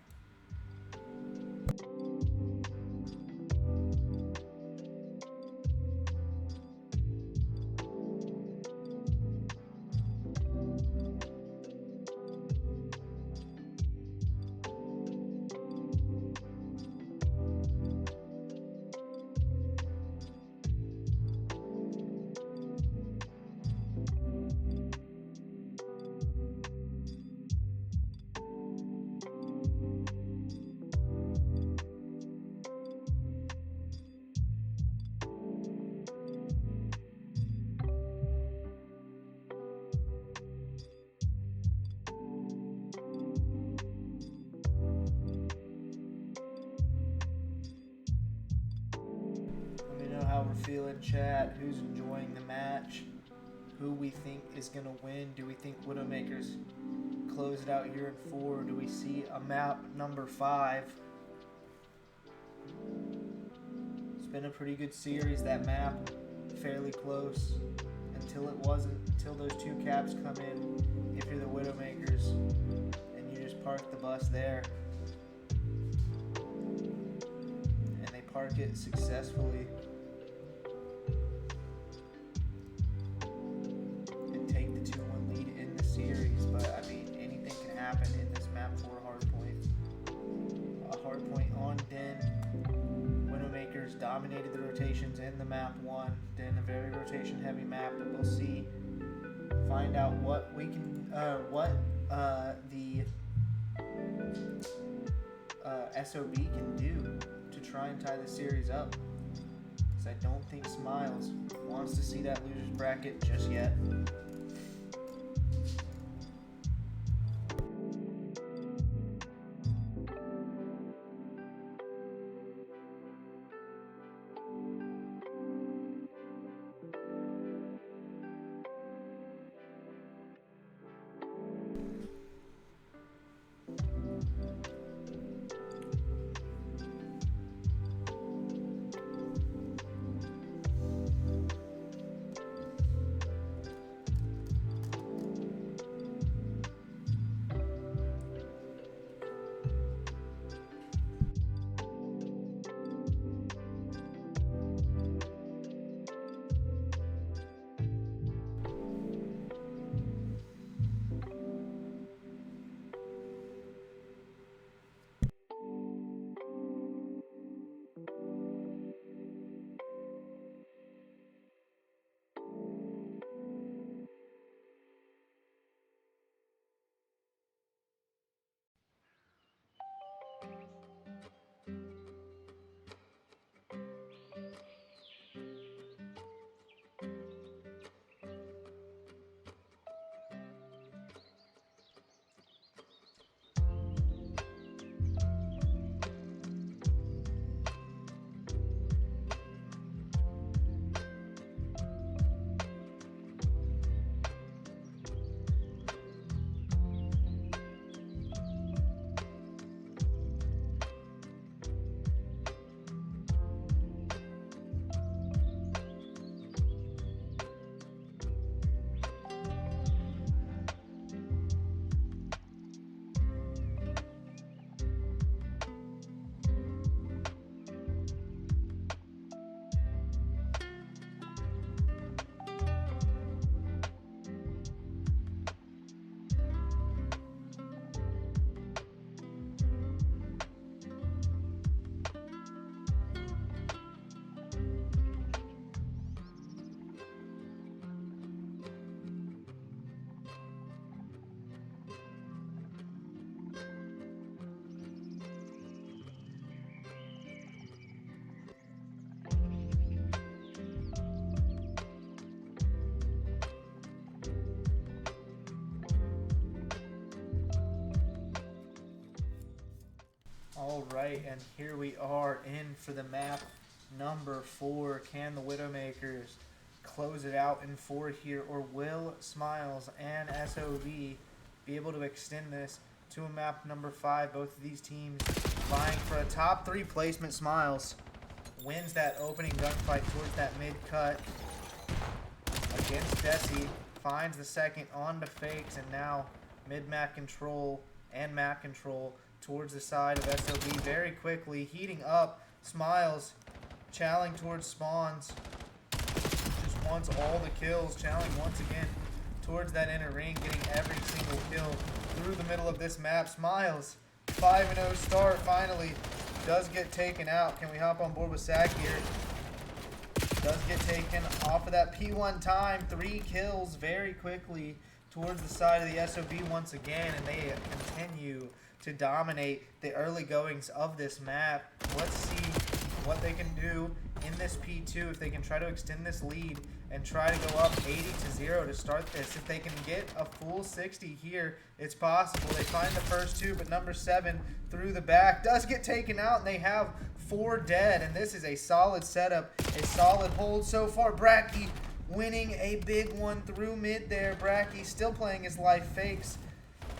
How we're feeling, chat, who's enjoying the match, who we think is going to win. Do we think Widowmakers close it out here in 4? Do we see a map number 5? It's been a pretty good series, that map, fairly close until it wasn't, until those 2 caps come in. If you're the Widowmakers and you just park the bus there and they park it successfully, series, but I mean, anything can happen in this map 4 hardpoint. A hardpoint on Den. Widowmakers dominated the rotations in the map 1. Den, a very rotation heavy map, but we'll see. Find out what we can, the SOB can do to try and tie the series up. Because I don't think Smiles wants to see that loser's bracket just yet. All right, and here we are in for the map number 4. Can the Widowmakers close it out in 4 here, or will Smiles and SOB be able to extend this to a map number 5? Both of these teams vying for a top 3 placement. Smiles wins that opening gunfight towards that mid-cut against Desi, finds the second on the fakes, and now mid-map control and map control towards the side of SOB very quickly, heating up. Smiles challenging towards spawns, just wants all the kills, challenging once again towards that inner ring, getting every single kill through the middle of this map. Smiles 5-0 start, finally does get taken out. Can we hop on board with Sack here? Does get taken off of that P1 time. 3 kills very quickly towards the side of the SOB once again, and they continue to dominate the early goings of this map. Let's see what they can do in this P2, if they can try to extend this lead and try to go up 80-0 to start this. If they can get a full 60 here, it's possible. They find the first 2, but number 7 through the back does get taken out, and they have 4 dead, and this is a solid setup, a solid hold so far. Bracky winning a big one through mid there. Bracky still playing his life fakes,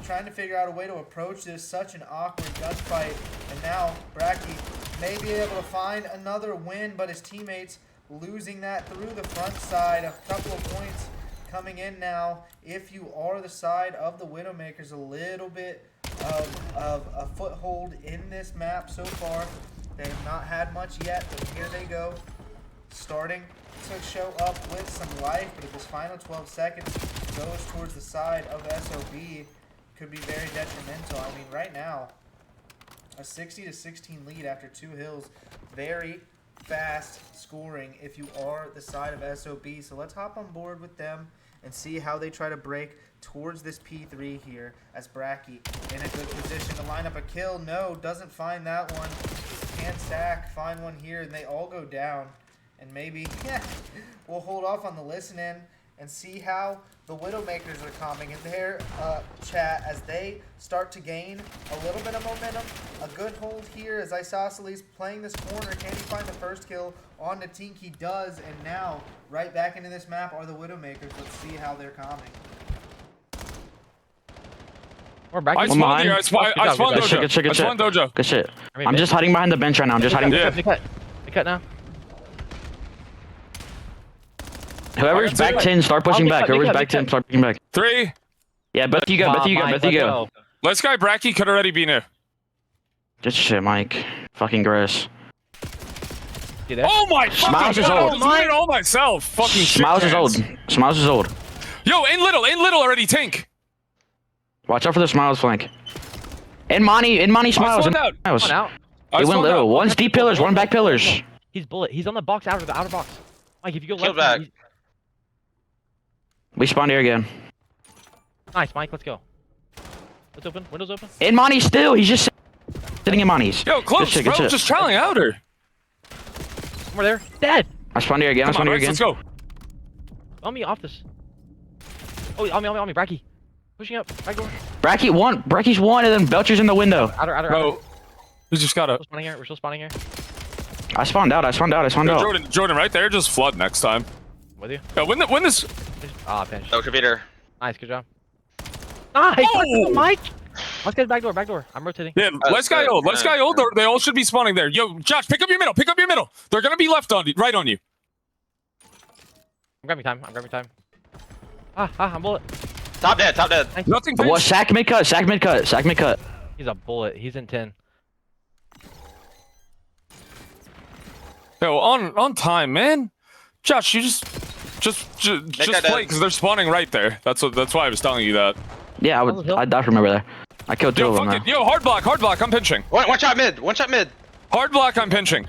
trying to figure out a way to approach this. Such an awkward gunfight, and now Bracky may be able to find another win, but his teammates losing that through the front side. A couple of points coming in now if you are the side of the Widowmakers. A little bit of a foothold in this map so far. They have not had much yet, but here they go, starting to show up with some life. But if this final 12 seconds goes towards the side of SOB, could be very detrimental. I mean, right now, a 60-16 lead after 2 hills. Very fast scoring if you are the side of SOB. So let's hop on board with them and see how they try to break towards this P3 here, as Bracky in a good position to line up a kill. No, doesn't find that one. Can Sack find one here, and they all go down. And maybe we'll hold off on the listen in and see how the Widowmakers are coming in their chat as they start to gain a little bit of momentum. A good hold here as Isosceles playing this corner. Can he find the first kill on the Tink? He does, and now right back into this map are the Widowmakers. Let's see how they're coming. We're back. I spawned here. I spawned Dojo. Good shit. I spawned Dojo. Good shit. I'm just hiding behind the bench right now. I'm just hiding. Yeah. They cut now. Whoever's back 10, start pushing back. Whoever's back 10, start pushing back. 3. Yeah, both you go. Both you go. Let's go. Bracky could already be new. Good shit, Mike. Fucking gross. Oh my Smiles fucking is god! I old. was doing it all myself. Fucking shit. Smiles is old. Smiles is old. Yo, in little already. Tink. Watch out for the Smiles flank. And Monty Smiles. I spawned out. One out. They went little. One's deep pillars, one back pillars. He's bullet. He's on the box, out of the outer box. Mike, if you go Kill left, back. We spawned here again. Nice, Mike. Let's go. Let's open. Windows open. And Monty still. He's just sitting in Monty's. Yo, close, Good bro. shit. Just trailing out her. We're there. Dead. I spawned here again. Come on, Rex, let's go. On me, off this. Oh, on me. Bracky. Pushing up. Back door. Bracky's one, and then Belcher's in the window. Outer. Bro, we just gotta. We're still spawning here. I spawned out. Yo, Jordan, right there. Just flood next time. With you. Yo, win this. Ah, pinch. No computer. Nice, good job. Nice. Oh! Mike. Let's get back door. I'm rotating. Yeah, let's guy old. They all should be spawning there. Yo, Josh, pick up your middle. They're gonna be right on you. I'm grabbing time. I'm bullet. Top dead. Nothing. What? Pinch. Sack mid cut. He's a bullet. He's in 10. Yo, on time, man. Josh, you just play because they're spawning right there. That's why I was telling you that. Yeah, I died from over there. I killed 2 Yo, of them. fuck it. Yo, hard block. I'm pinching. One shot mid. Hard block. I'm pinching.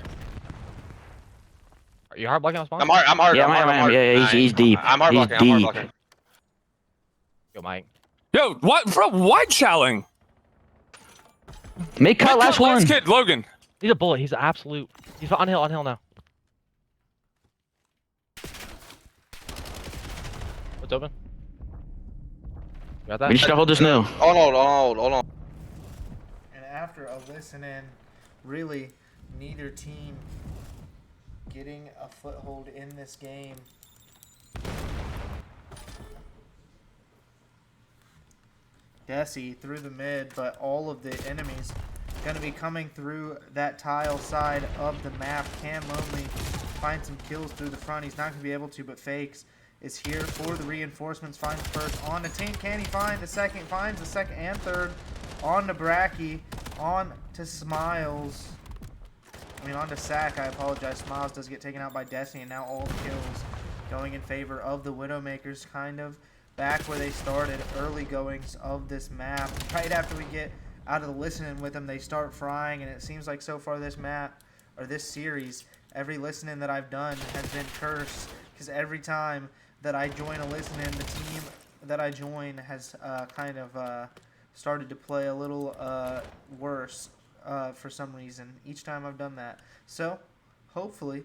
Are you hard blocking on spawn? I'm hard. Yeah, I am. Yeah, he's deep. I'm hard He's blocking. deep. Yo, Mike. Yo, what, bro? Wide challing. Make cut. Last one. Last kid, Logan. He's a bullet. He's an absolute. He's on hill now. What's open? You got that? We just gotta hold this new. Hold on. And after a listen in really neither team getting a foothold in this game. Desi through the mid, but all of the enemies going to be coming through that tile side of the map. Can Lonely find some kills through the front? He's not going to be able to, but Fakes is here for the reinforcements. Finds the first on the Tink. Can he find the second? Finds the second and third on to Bracky. On to Smiles. On to Sack. I apologize. Smiles does get taken out by Destiny, and now all the kills going in favor of the Widowmakers, kind of back where they started, early goings of this map. Right after we get out of the listening with them, they start frying, and it seems like so far this map, or this series, every listening that I've done has been cursed, because every time that I join a listening, the team that I join has kind of started to play a little worse for some reason each time I've done that. So hopefully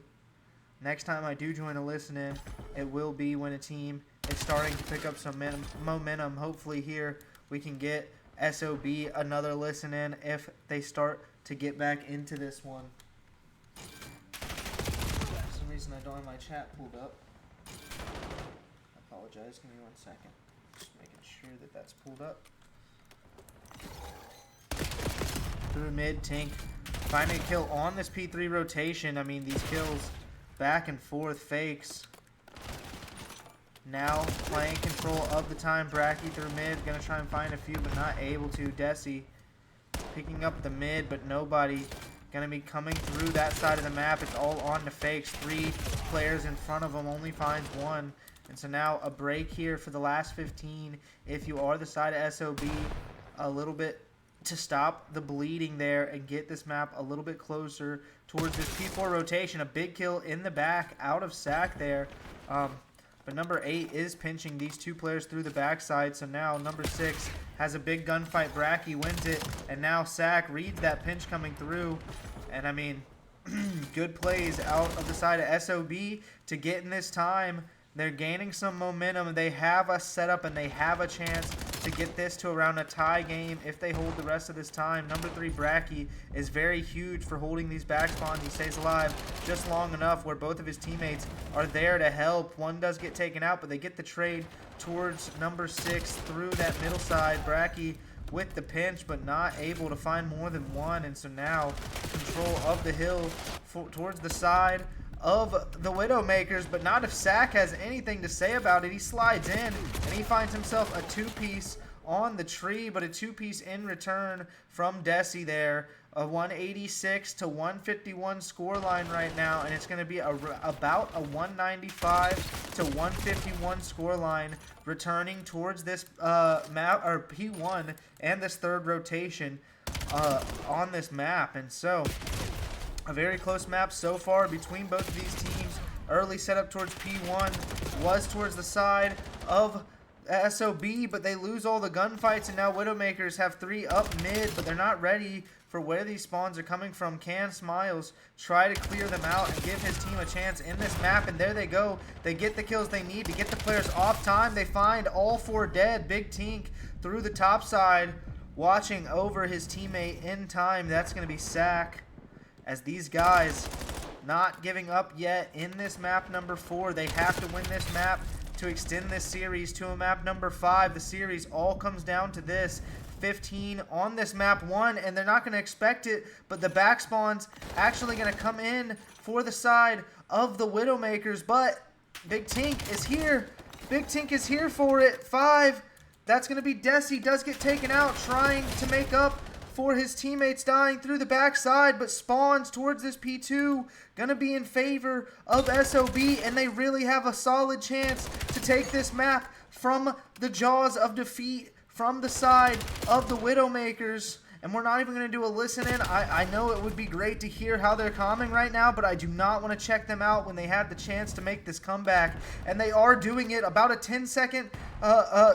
next time I do join a listen-in, it will be when a team is starting to pick up some momentum. Hopefully here we can get SOB another listen-in if they start to get back into this one. For some reason I don't have my chat pulled up. I apologize. Give me 1 second. Just making sure that that's pulled up. Through mid, Tink finding a kill on this P3 rotation. These kills back and forth. Fakes now playing control of the time. Bracky through mid, gonna try and find a few, but not able to. Desi picking up the mid, but nobody gonna be coming through that side of the map. It's all on to Fakes. 3 players in front of him, only finds 1. And so now a break here for the last 15. If you are the side of SOB, a little bit to stop the bleeding there and get this map a little bit closer towards this P4 rotation. A big kill in the back out of Sack there. But number 8 is pinching these 2 players through the backside. So now number 6 has a big gunfight. Bracky wins it. And now Sack reads that pinch coming through. And good plays out of the side of SOB to get in this time. They're gaining some momentum. They have a setup and they have a chance to get this to around a tie game if they hold the rest of this time. Number 3, Bracky, is very huge for holding these back spawns. He stays alive just long enough where both of his teammates are there to help. One does get taken out, but they get the trade towards number 6 through that middle side. Bracky with the pinch, but not able to find more than one. And so now control of the hill towards the side of the Widowmakers, but not if Sack has anything to say about it. He slides in and he finds himself a 2-piece on the tree, but a 2-piece in return from Desi there. A 186 to 151 scoreline right now, and it's going to be about a 195 to 151 scoreline returning towards this map, or P1, and this third rotation on this map. And so a very close map so far between both of these teams. Early setup towards P1 was towards the side of SOB, but they lose all the gunfights, and now Widowmakers have 3 up mid, but they're not ready for where these spawns are coming from. Can Smiles try to clear them out and give his team a chance in this map? And there they go. They get the kills they need to get the players off time. They find all 4 dead. Big Tink through the top side, watching over his teammate in time. That's going to be Sack. As these guys not giving up yet in this map number 4. They have to win this map to extend this series to a map number 5. The series all comes down to this. 15 on this map 1, and they're not going to expect it, but the back spawn's actually going to come in for the side of the Widowmakers, but Big Tink is here. Big Tink is here for it. 5. That's going to be Desi. Does get taken out, trying to make up for his teammates dying through the backside, but spawns towards this P2 gonna be in favor of SOB, and they really have a solid chance to take this map from the jaws of defeat from the side of the Widowmakers. And we're not even going to do a listen in. I know it would be great to hear how they're calming right now, but I do not want to check them out when they have the chance to make this comeback. And they are doing it. About a 10-second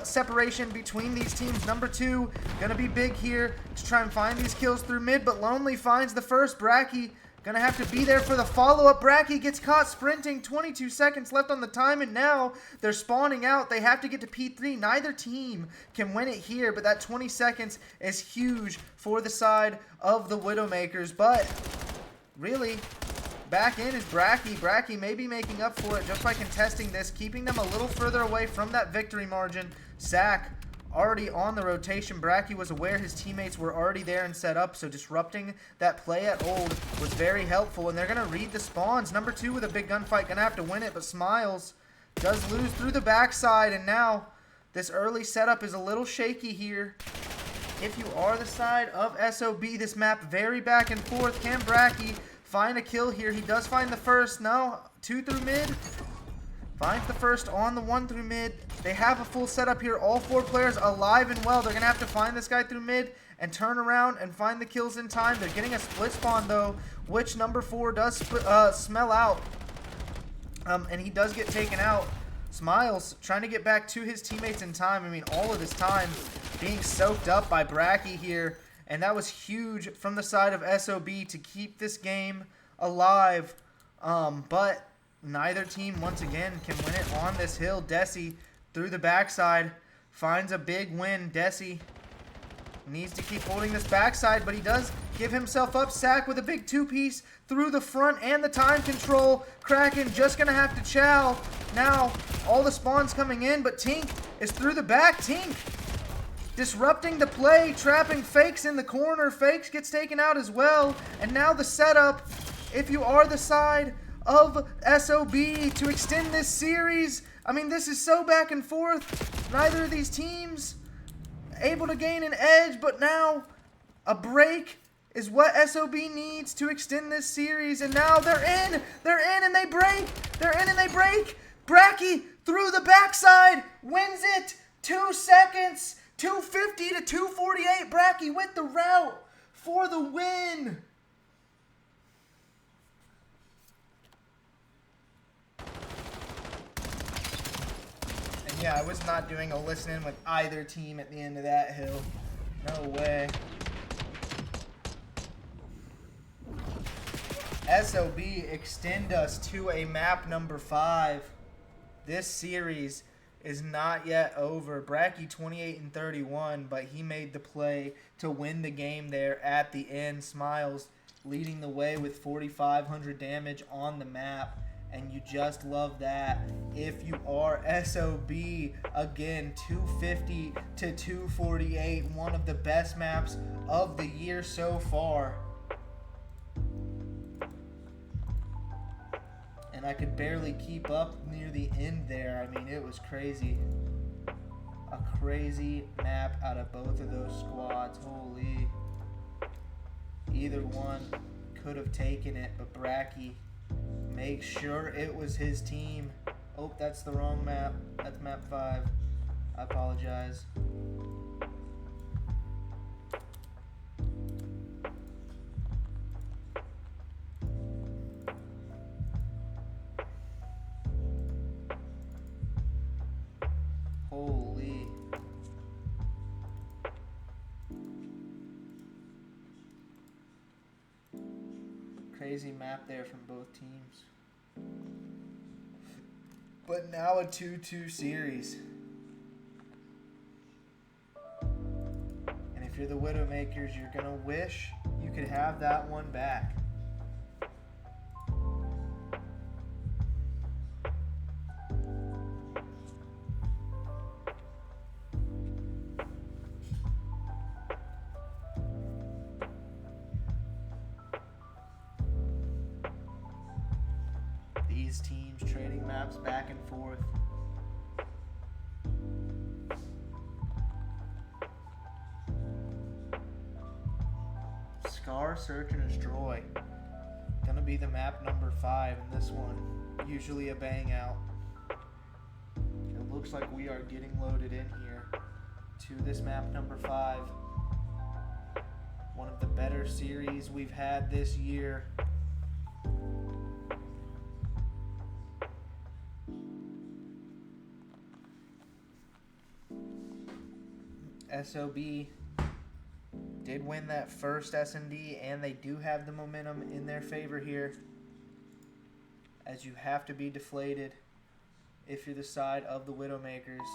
separation between these teams. Number 2 going to be big here to try and find these kills through mid, but Lonely finds the first. Bracky Gonna have to be there for the follow-up. Bracky gets caught sprinting. 22 seconds left on the time, and now they're spawning out. They have to get to P3. Neither team can win it here, but that 20 seconds is huge for the side of the Widowmakers. But really, back in is Bracky. Bracky may be making up for it just by contesting this, keeping them a little further away from that victory margin. Sack already on the rotation. Bracky was aware his teammates were already there and set up, so disrupting that play at Old was very helpful, and they're going to read the spawns. Number 2 with a big gunfight, going to have to win it, but Smiles does lose through the backside, and now this early setup is a little shaky here. If you are the side of SOB, this map very back and forth. Can Bracky find a kill here? He does find the first. No, 2 through mid. Finds the first on the 1 through mid. They have a full setup here. All 4 players alive and well. They're going to have to find this guy through mid and turn around and find the kills in time. They're getting a split spawn, though, which number 4 does smell out. And he does get taken out. Smiles trying to get back to his teammates in time. I mean, all of his time being soaked up by Bracky here. And that was huge from the side of SOB to keep this game alive. But neither team, once again, can win it on this hill. Desi, through the backside, finds a big win. Desi needs to keep holding this backside, but he does give himself up. Sack with a big 2-piece through the front and the time control. Kraken just going to have to chow. Now, all the spawns coming in, but Tink is through the back. Tink disrupting the play, trapping Fakes in the corner. Fakes gets taken out as well. And now the setup, if you are the side of SOB, to extend this series. I mean, this is so back and forth. Neither of these teams able to gain an edge, but now a break is what SOB needs to extend this series. And now they're in and they break. They're in and they break. Bracky through the backside wins it. 2 seconds. 250 to 248. Bracky with the route for the win. Yeah, I was not doing a listen-in with either team at the end of that hill. No way. SOB extend us to a map number 5. This series is not yet over. Bracky 28 and 31, but he made the play to win the game there at the end. Smiles leading the way with 4,500 damage on the map. And you just love that. If you are SOB, again, 250 to 248, one of the best maps of the year so far. And I could barely keep up near the end there. I mean, it was crazy. A crazy map out of both of those squads. Holy. Either one could have taken it, but Bracky make sure it was his team. Oh, that's the wrong map. That's map 5. I apologize. Holy. Crazy map there from both teams. But now a 2-2 series. And if you're the Widowmakers, you're going to wish you could have that one back. These teams trading maps back and forth. Scar, Search, and Destroy. Gonna be the map number 5 in this one. Usually a bang out. It looks like we are getting loaded in here to this map number 5. One of the better series we've had this year. SOB Did win that first S&D, and they do have the momentum in their favor here, as you have to be deflated if you're the side of the Widowmakers.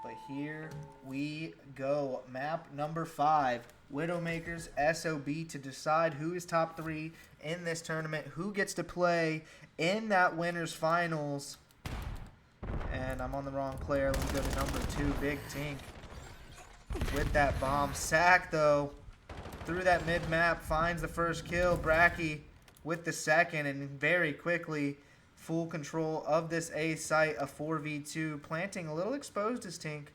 But here we go. Map number 5. Widowmakers SOB to decide who is top 3 in this tournament, who gets to play in that winners finals. And I'm on the wrong player. Let me go to number 2, Big Tink. With that bomb. Sack, though, through that mid-map, finds the first kill. Bracky with the second, and very quickly, full control of this A site, a 4v2. Planting a little exposed as Tink,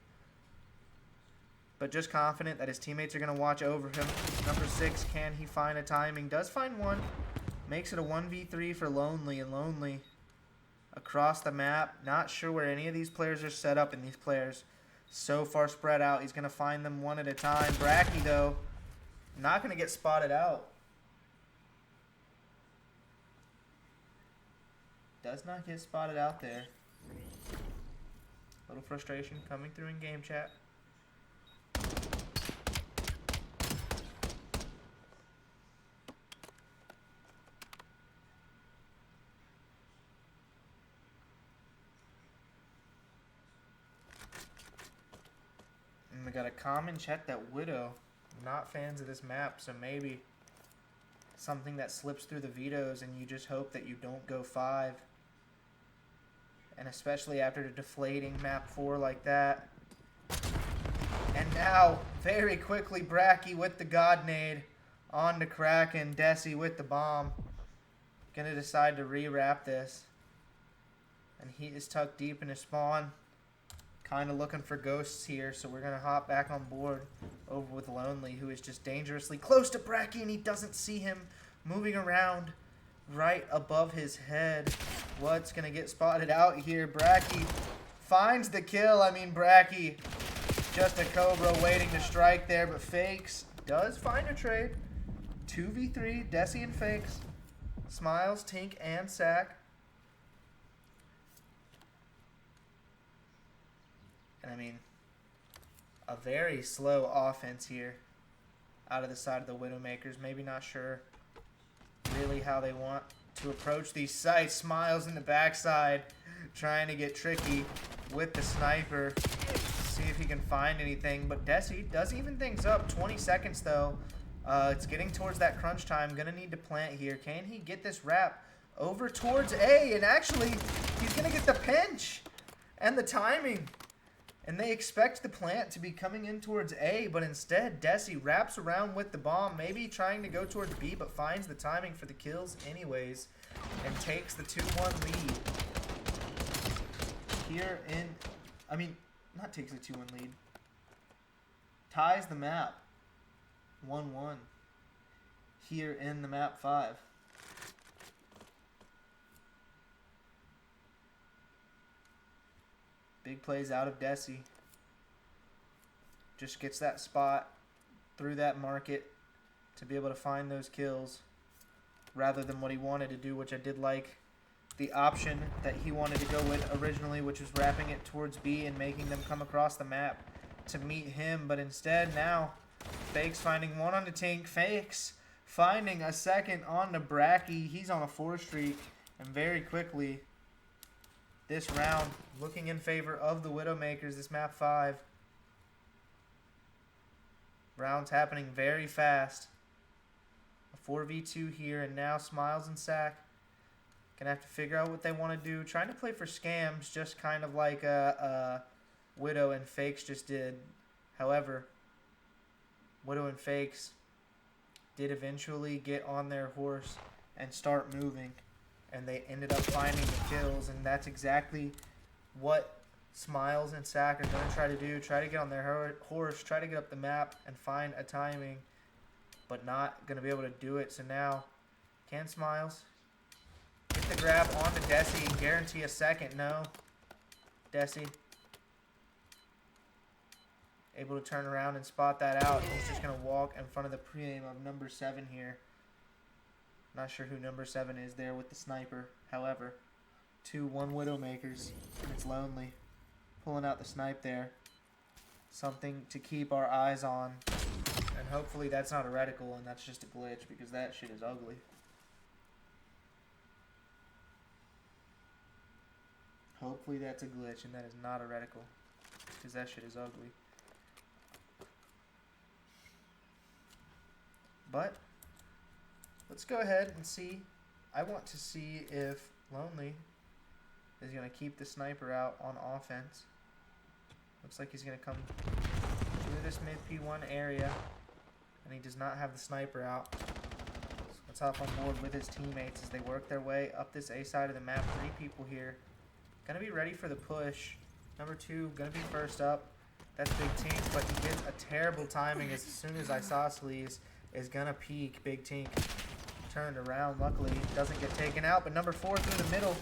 but just confident that his teammates are going to watch over him. Number 6, can he find a timing? Does find one. Makes it a 1v3 for Lonely, and Lonely across the map. Not sure where any of these players are set up, and these players so far spread out. He's going to find them one at a time. Bracky, though, not going to get spotted out. Does not get spotted out there. Little frustration coming through in game chat. And we got a comment chat that Widow, not fans of this map, so maybe something that slips through the vetoes and you just hope that you don't go 5. And especially after the deflating map 4 like that. And now, very quickly, Bracky with the God Nade on to Kraken. Desi with the bomb. Gonna decide to re-wrap this. And he is tucked deep in his spawn. Kind of looking for ghosts here, so we're going to hop back on board over with Lonely, who is just dangerously close to Bracky, and he doesn't see him moving around right above his head. What's going to get spotted out here? Bracky finds the kill. I mean, Bracky, just a Cobra waiting to strike there, but Fakes does find a trade. 2v3, Desi and Fakes. Smiles, Tink, and Sack. And I mean, a very slow offense here out of the side of the Widowmakers. Maybe not sure really how they want to approach these sites. Smiles in the backside, trying to get tricky with the sniper. See if he can find anything. But Desi does even things up. 20 seconds though. It's getting towards that crunch time. Gonna need to plant here. Can he get this wrap over towards A? And actually, he's gonna get the pinch and the timing. And they expect the plant to be coming in towards A, but instead, Desi wraps around with the bomb, maybe trying to go towards B, but finds the timing for the kills anyways, and takes the 2-1 lead. Here in, I mean, not takes the 2-1 lead. Ties the map. 1-1. Here in the map 5. Big plays out of Desi. Just gets that spot through that market to be able to find those kills rather than what he wanted to do, which I did like the option that he wanted to go with originally, which was wrapping it towards B and making them come across the map to meet him. But instead now, Fakes finding one on the Tink. Fakes finding a second on the Bracky. He's on a 4 streak, and very quickly this round looking in favor of the Widowmakers, this map 5. Rounds happening very fast. A 4v2 here, and now Smiles and Sack gonna have to figure out what they want to do. Trying to play for scams, just kind of like Widow and Fakes just did. However, Widow and Fakes did eventually get on their horse and start moving. And they ended up finding the kills, and that's exactly what Smiles and Sack are going to try to do. Try to get on their horse, try to get up the map and find a timing, but not going to be able to do it. So now, can Smiles get the grab onto Desi and guarantee a second? No. Desi able to turn around and spot that out. He's just going to walk in front of the pre-aim of number 7 here. Not sure who number 7 is there with the sniper. However, 2-1 Widowmakers. And it's Lonely. Pulling out the snipe there. Something to keep our eyes on. And hopefully that's not a reticle and that's just a glitch, because that shit is ugly. Hopefully that's a glitch and that is not a reticle, because that shit is ugly. But let's go ahead and see. I want to see if Lonely is going to keep the sniper out on offense. Looks like he's going to come through this mid P1 area, and he does not have the sniper out. So let's hop on board with his teammates as they work their way up this A side of the map. 3 people here. Gonna be ready for the push. Number 2 gonna be first up. That's Big Tink, but he gets a terrible timing as soon as Isosceles is gonna peek. Big Tink turned around. Luckily, doesn't get taken out, but number 4 through the middle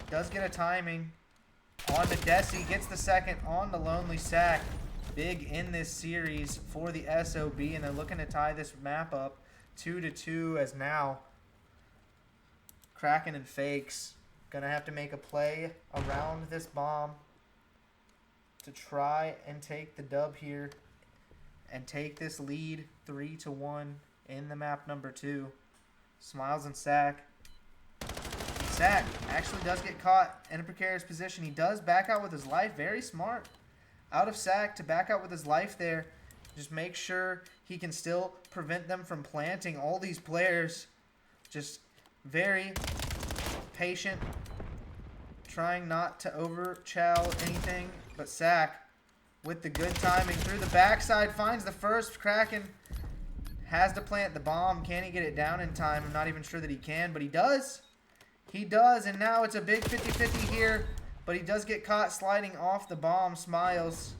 does get a timing. On to Desi, gets the second on the Lonely Sack. Big in this series for the SOB, and they're looking to tie this map up 2-2 as now Kraken and Fakes gonna have to make a play around this bomb to try and take the dub here and take this lead 3-1 in the map number 2. Smiles and Sack. Sack actually does get caught in a precarious position. He does back out with his life. Very smart out of Sack to back out with his life there. Just make sure he can still prevent them from planting. All these players just very patient, trying not to over-chow anything, but Sack with the good timing through the backside finds the first. Kraken has to plant the bomb. Can he get it down in time? I'm not even sure that he can, but he does. He does, and now it's a big 50-50 here, but he does get caught sliding off the bomb. Smiles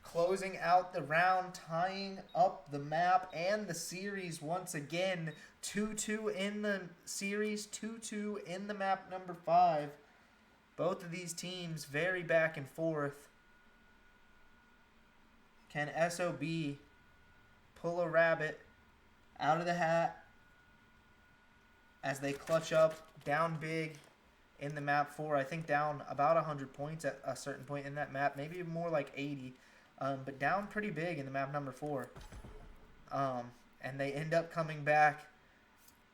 closing out the round, tying up the map and the series once again. 2-2 in the series, 2-2 in the map number 5. Both of these teams very back and forth. Can SOB pull a rabbit out of the hat as they clutch up down big in the map 4? I think down about 100 points at a certain point in that map, maybe more like 80, but down pretty big in the map number 4. And they end up coming back,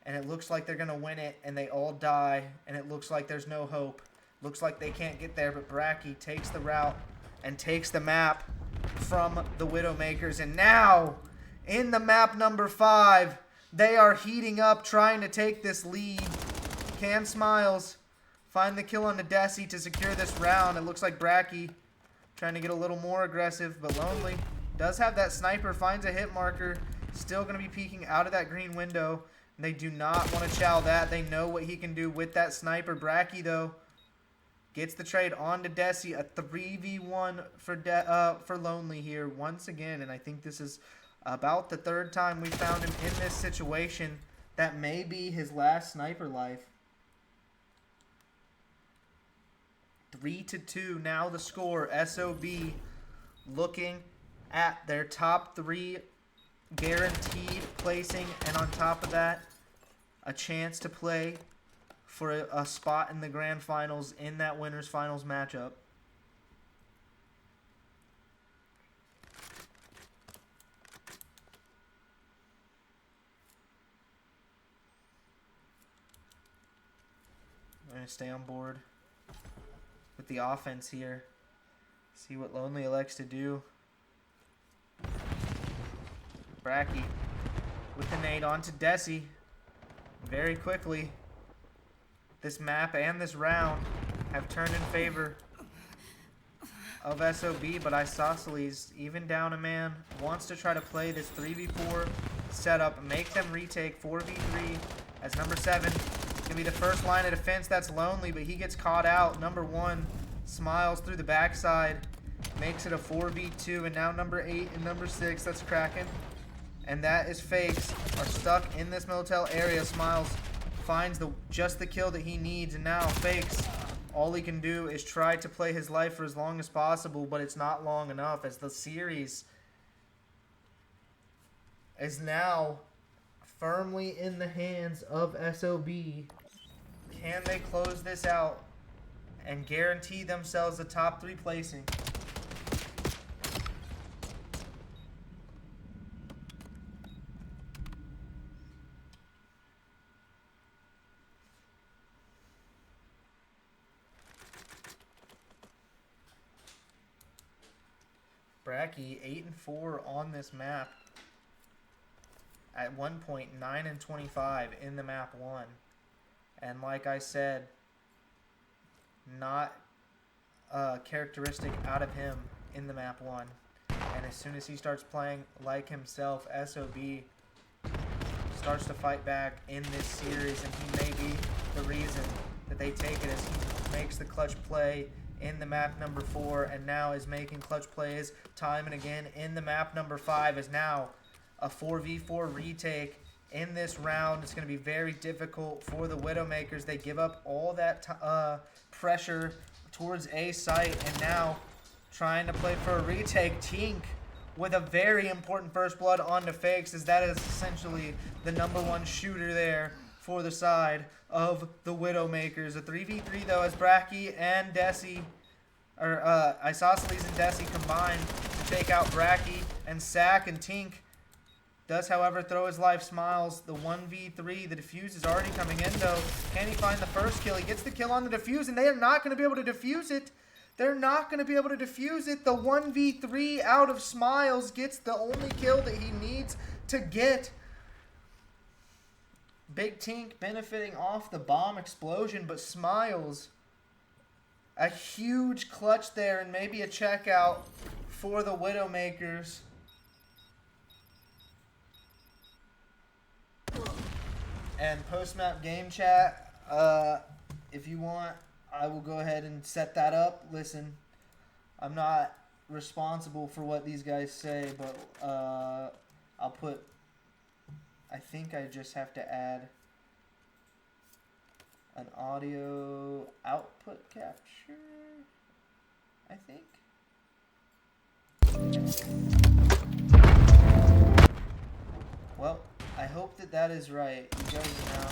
and it looks like they're going to win it, and they all die, and it looks like there's no hope. Looks like they can't get there, but Bracky takes the route and takes the map from the Widowmakers. And now, in the map number 5, they are heating up, trying to take this lead. Can Smiles find the kill on the Desi to secure this round? It looks like Bracky trying to get a little more aggressive, but Lonely does have that sniper, finds a hit marker, still going to be peeking out of that green window. They do not want to chow that. They know what he can do with that sniper. Bracky, though, gets the trade on to Desi. A 3v1 for Lonely here once again, and I think this is about the 3rd time we found him in this situation. That may be his last sniper life. 3-2 now the score. SOB looking at their top 3 guaranteed placing, and on top of that, a chance to play for a spot in the grand finals in that winners finals matchup. I'm going to stay on board with the offense here. See what Lonely elects to do. Bracky with the nade onto Desi. Very quickly, this map and this round have turned in favor of SOB, but Isosceles, even down a man, wants to try to play this 3v4 setup, make them retake 4v3 as number 7 can be the first line of defense. That's Lonely, but he gets caught out. Number 1 Smiles through the backside, makes it a 4v2, and now number 8 and number 6, that's Kraken. And that is Fakes, are stuck in this Militel area. Smiles finds just the kill that he needs, and now Fakes, all he can do is try to play his life for as long as possible, but it's not long enough as the series is now firmly in the hands of SOB. Can they close this out and guarantee themselves the top 3 placing? Bracky 8-4 on this map. At one point 9-25 in the map 1. And like I said, not characteristic out of him in the map 1. And as soon as he starts playing like himself, SOB starts to fight back in this series, and he may be the reason that they take it, as he makes the clutch play in the map number 4, and now is making clutch plays time and again in the map number 5, as now a 4v4 retake in this round. It's going to be very difficult for the Widowmakers. They give up all that pressure towards A site, and now trying to play for a retake. Tink with a very important first blood onto Fakes, as that is essentially the #1 shooter there for the side of the Widowmakers. A 3v3 though, as Bracky and Desi, or Isosceles and Desi combine to take out Bracky and Sack, and Tink does, however, throw his life. Smiles the 1v3. The defuse is already coming in, though. Can he find the first kill? He gets the kill on the defuse, and they are not going to be able to defuse it. They're not going to be able to defuse it. The 1v3 out of Smiles gets the only kill that he needs to get. Big Tink benefiting off the bomb explosion, but Smiles, a huge clutch there, and maybe a checkout for the Widowmakers. And post-map game chat, if you want, I will go ahead and set that up. Listen, I'm not responsible for what these guys say, but I'll put, I think I just have to add an audio output capture, I think. Well, I hope that that is right. You guys are now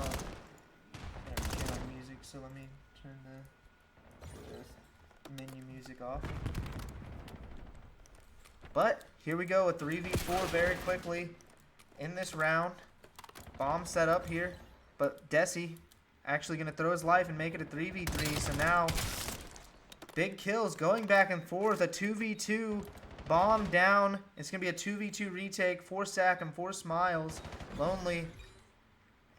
turn on music, so let me turn the menu music off. But here we go, a 3v4 very quickly in this round. Bomb set up here, but Desi actually going to throw his life and make it a 3v3. So now big kills going back and forth, a 2v2. Bomb down. It's going to be a 2v2 retake for Sack and for Smiles. Lonely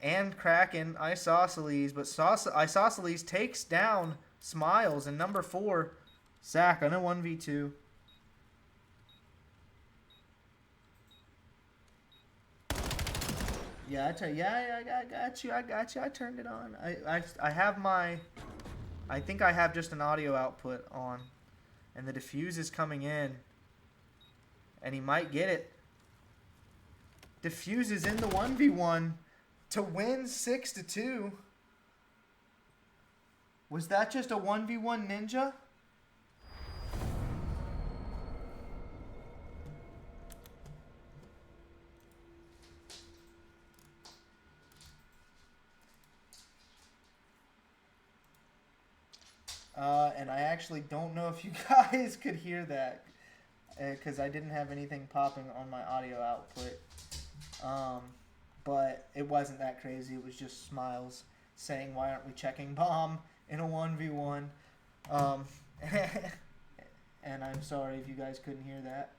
and Kraken, Isosceles. But Isosceles takes down Smiles. And #4, Sack on a 1v2. Yeah, I got you. I got you. I turned it on. I have my, I think I have just an audio output on. And the defuse is coming in. And he might get it. Defuse is in the 1v1 to win 6-2. Was that just a 1v1 ninja? And I actually don't know if you guys could hear that, because I didn't have anything popping on my audio output. But it wasn't that crazy. It was just Smiles saying, "Why aren't we checking bomb in a 1v1?" And I'm sorry if you guys couldn't hear that.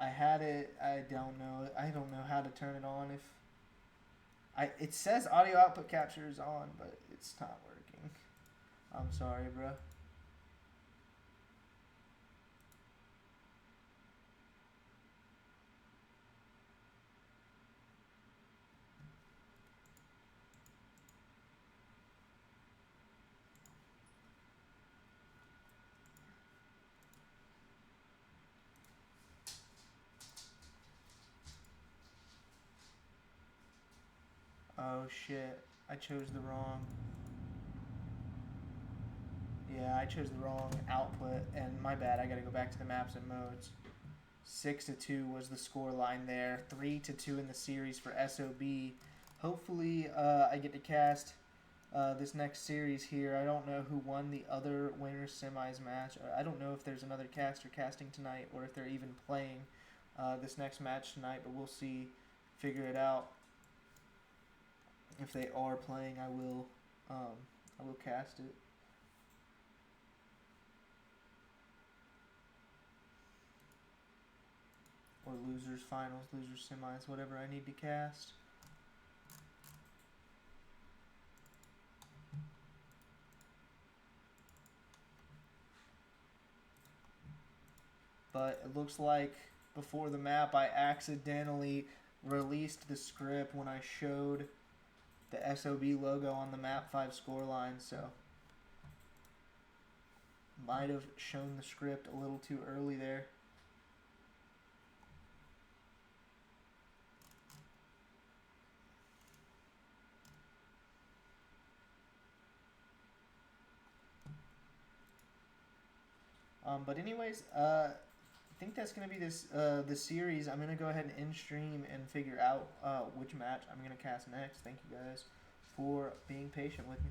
I had it. I don't know how to turn it on. It says audio output capture is on, but it's not working. I'm sorry, bro. Oh shit, I chose the wrong. Yeah, I chose the wrong output, and my bad, I gotta go back to the maps and modes. 6-2 was the score line there. 3-2 in the series for SOB. Hopefully, I get to cast this next series here. I don't know who won the other winners semis match. I don't know if there's another caster casting tonight, or if they're even playing this next match tonight, but we'll see. Figure it out. If they are playing, I will cast it. Or losers finals, losers semis, whatever I need to cast. But it looks like before the map I accidentally released the script when I showed the SOB logo on the map 5 scoreline, so might have shown the script a little too early there. But anyways, I think that's gonna be this the series. I'm gonna go ahead and end stream and figure out which match I'm gonna cast next. Thank you guys for being patient with me.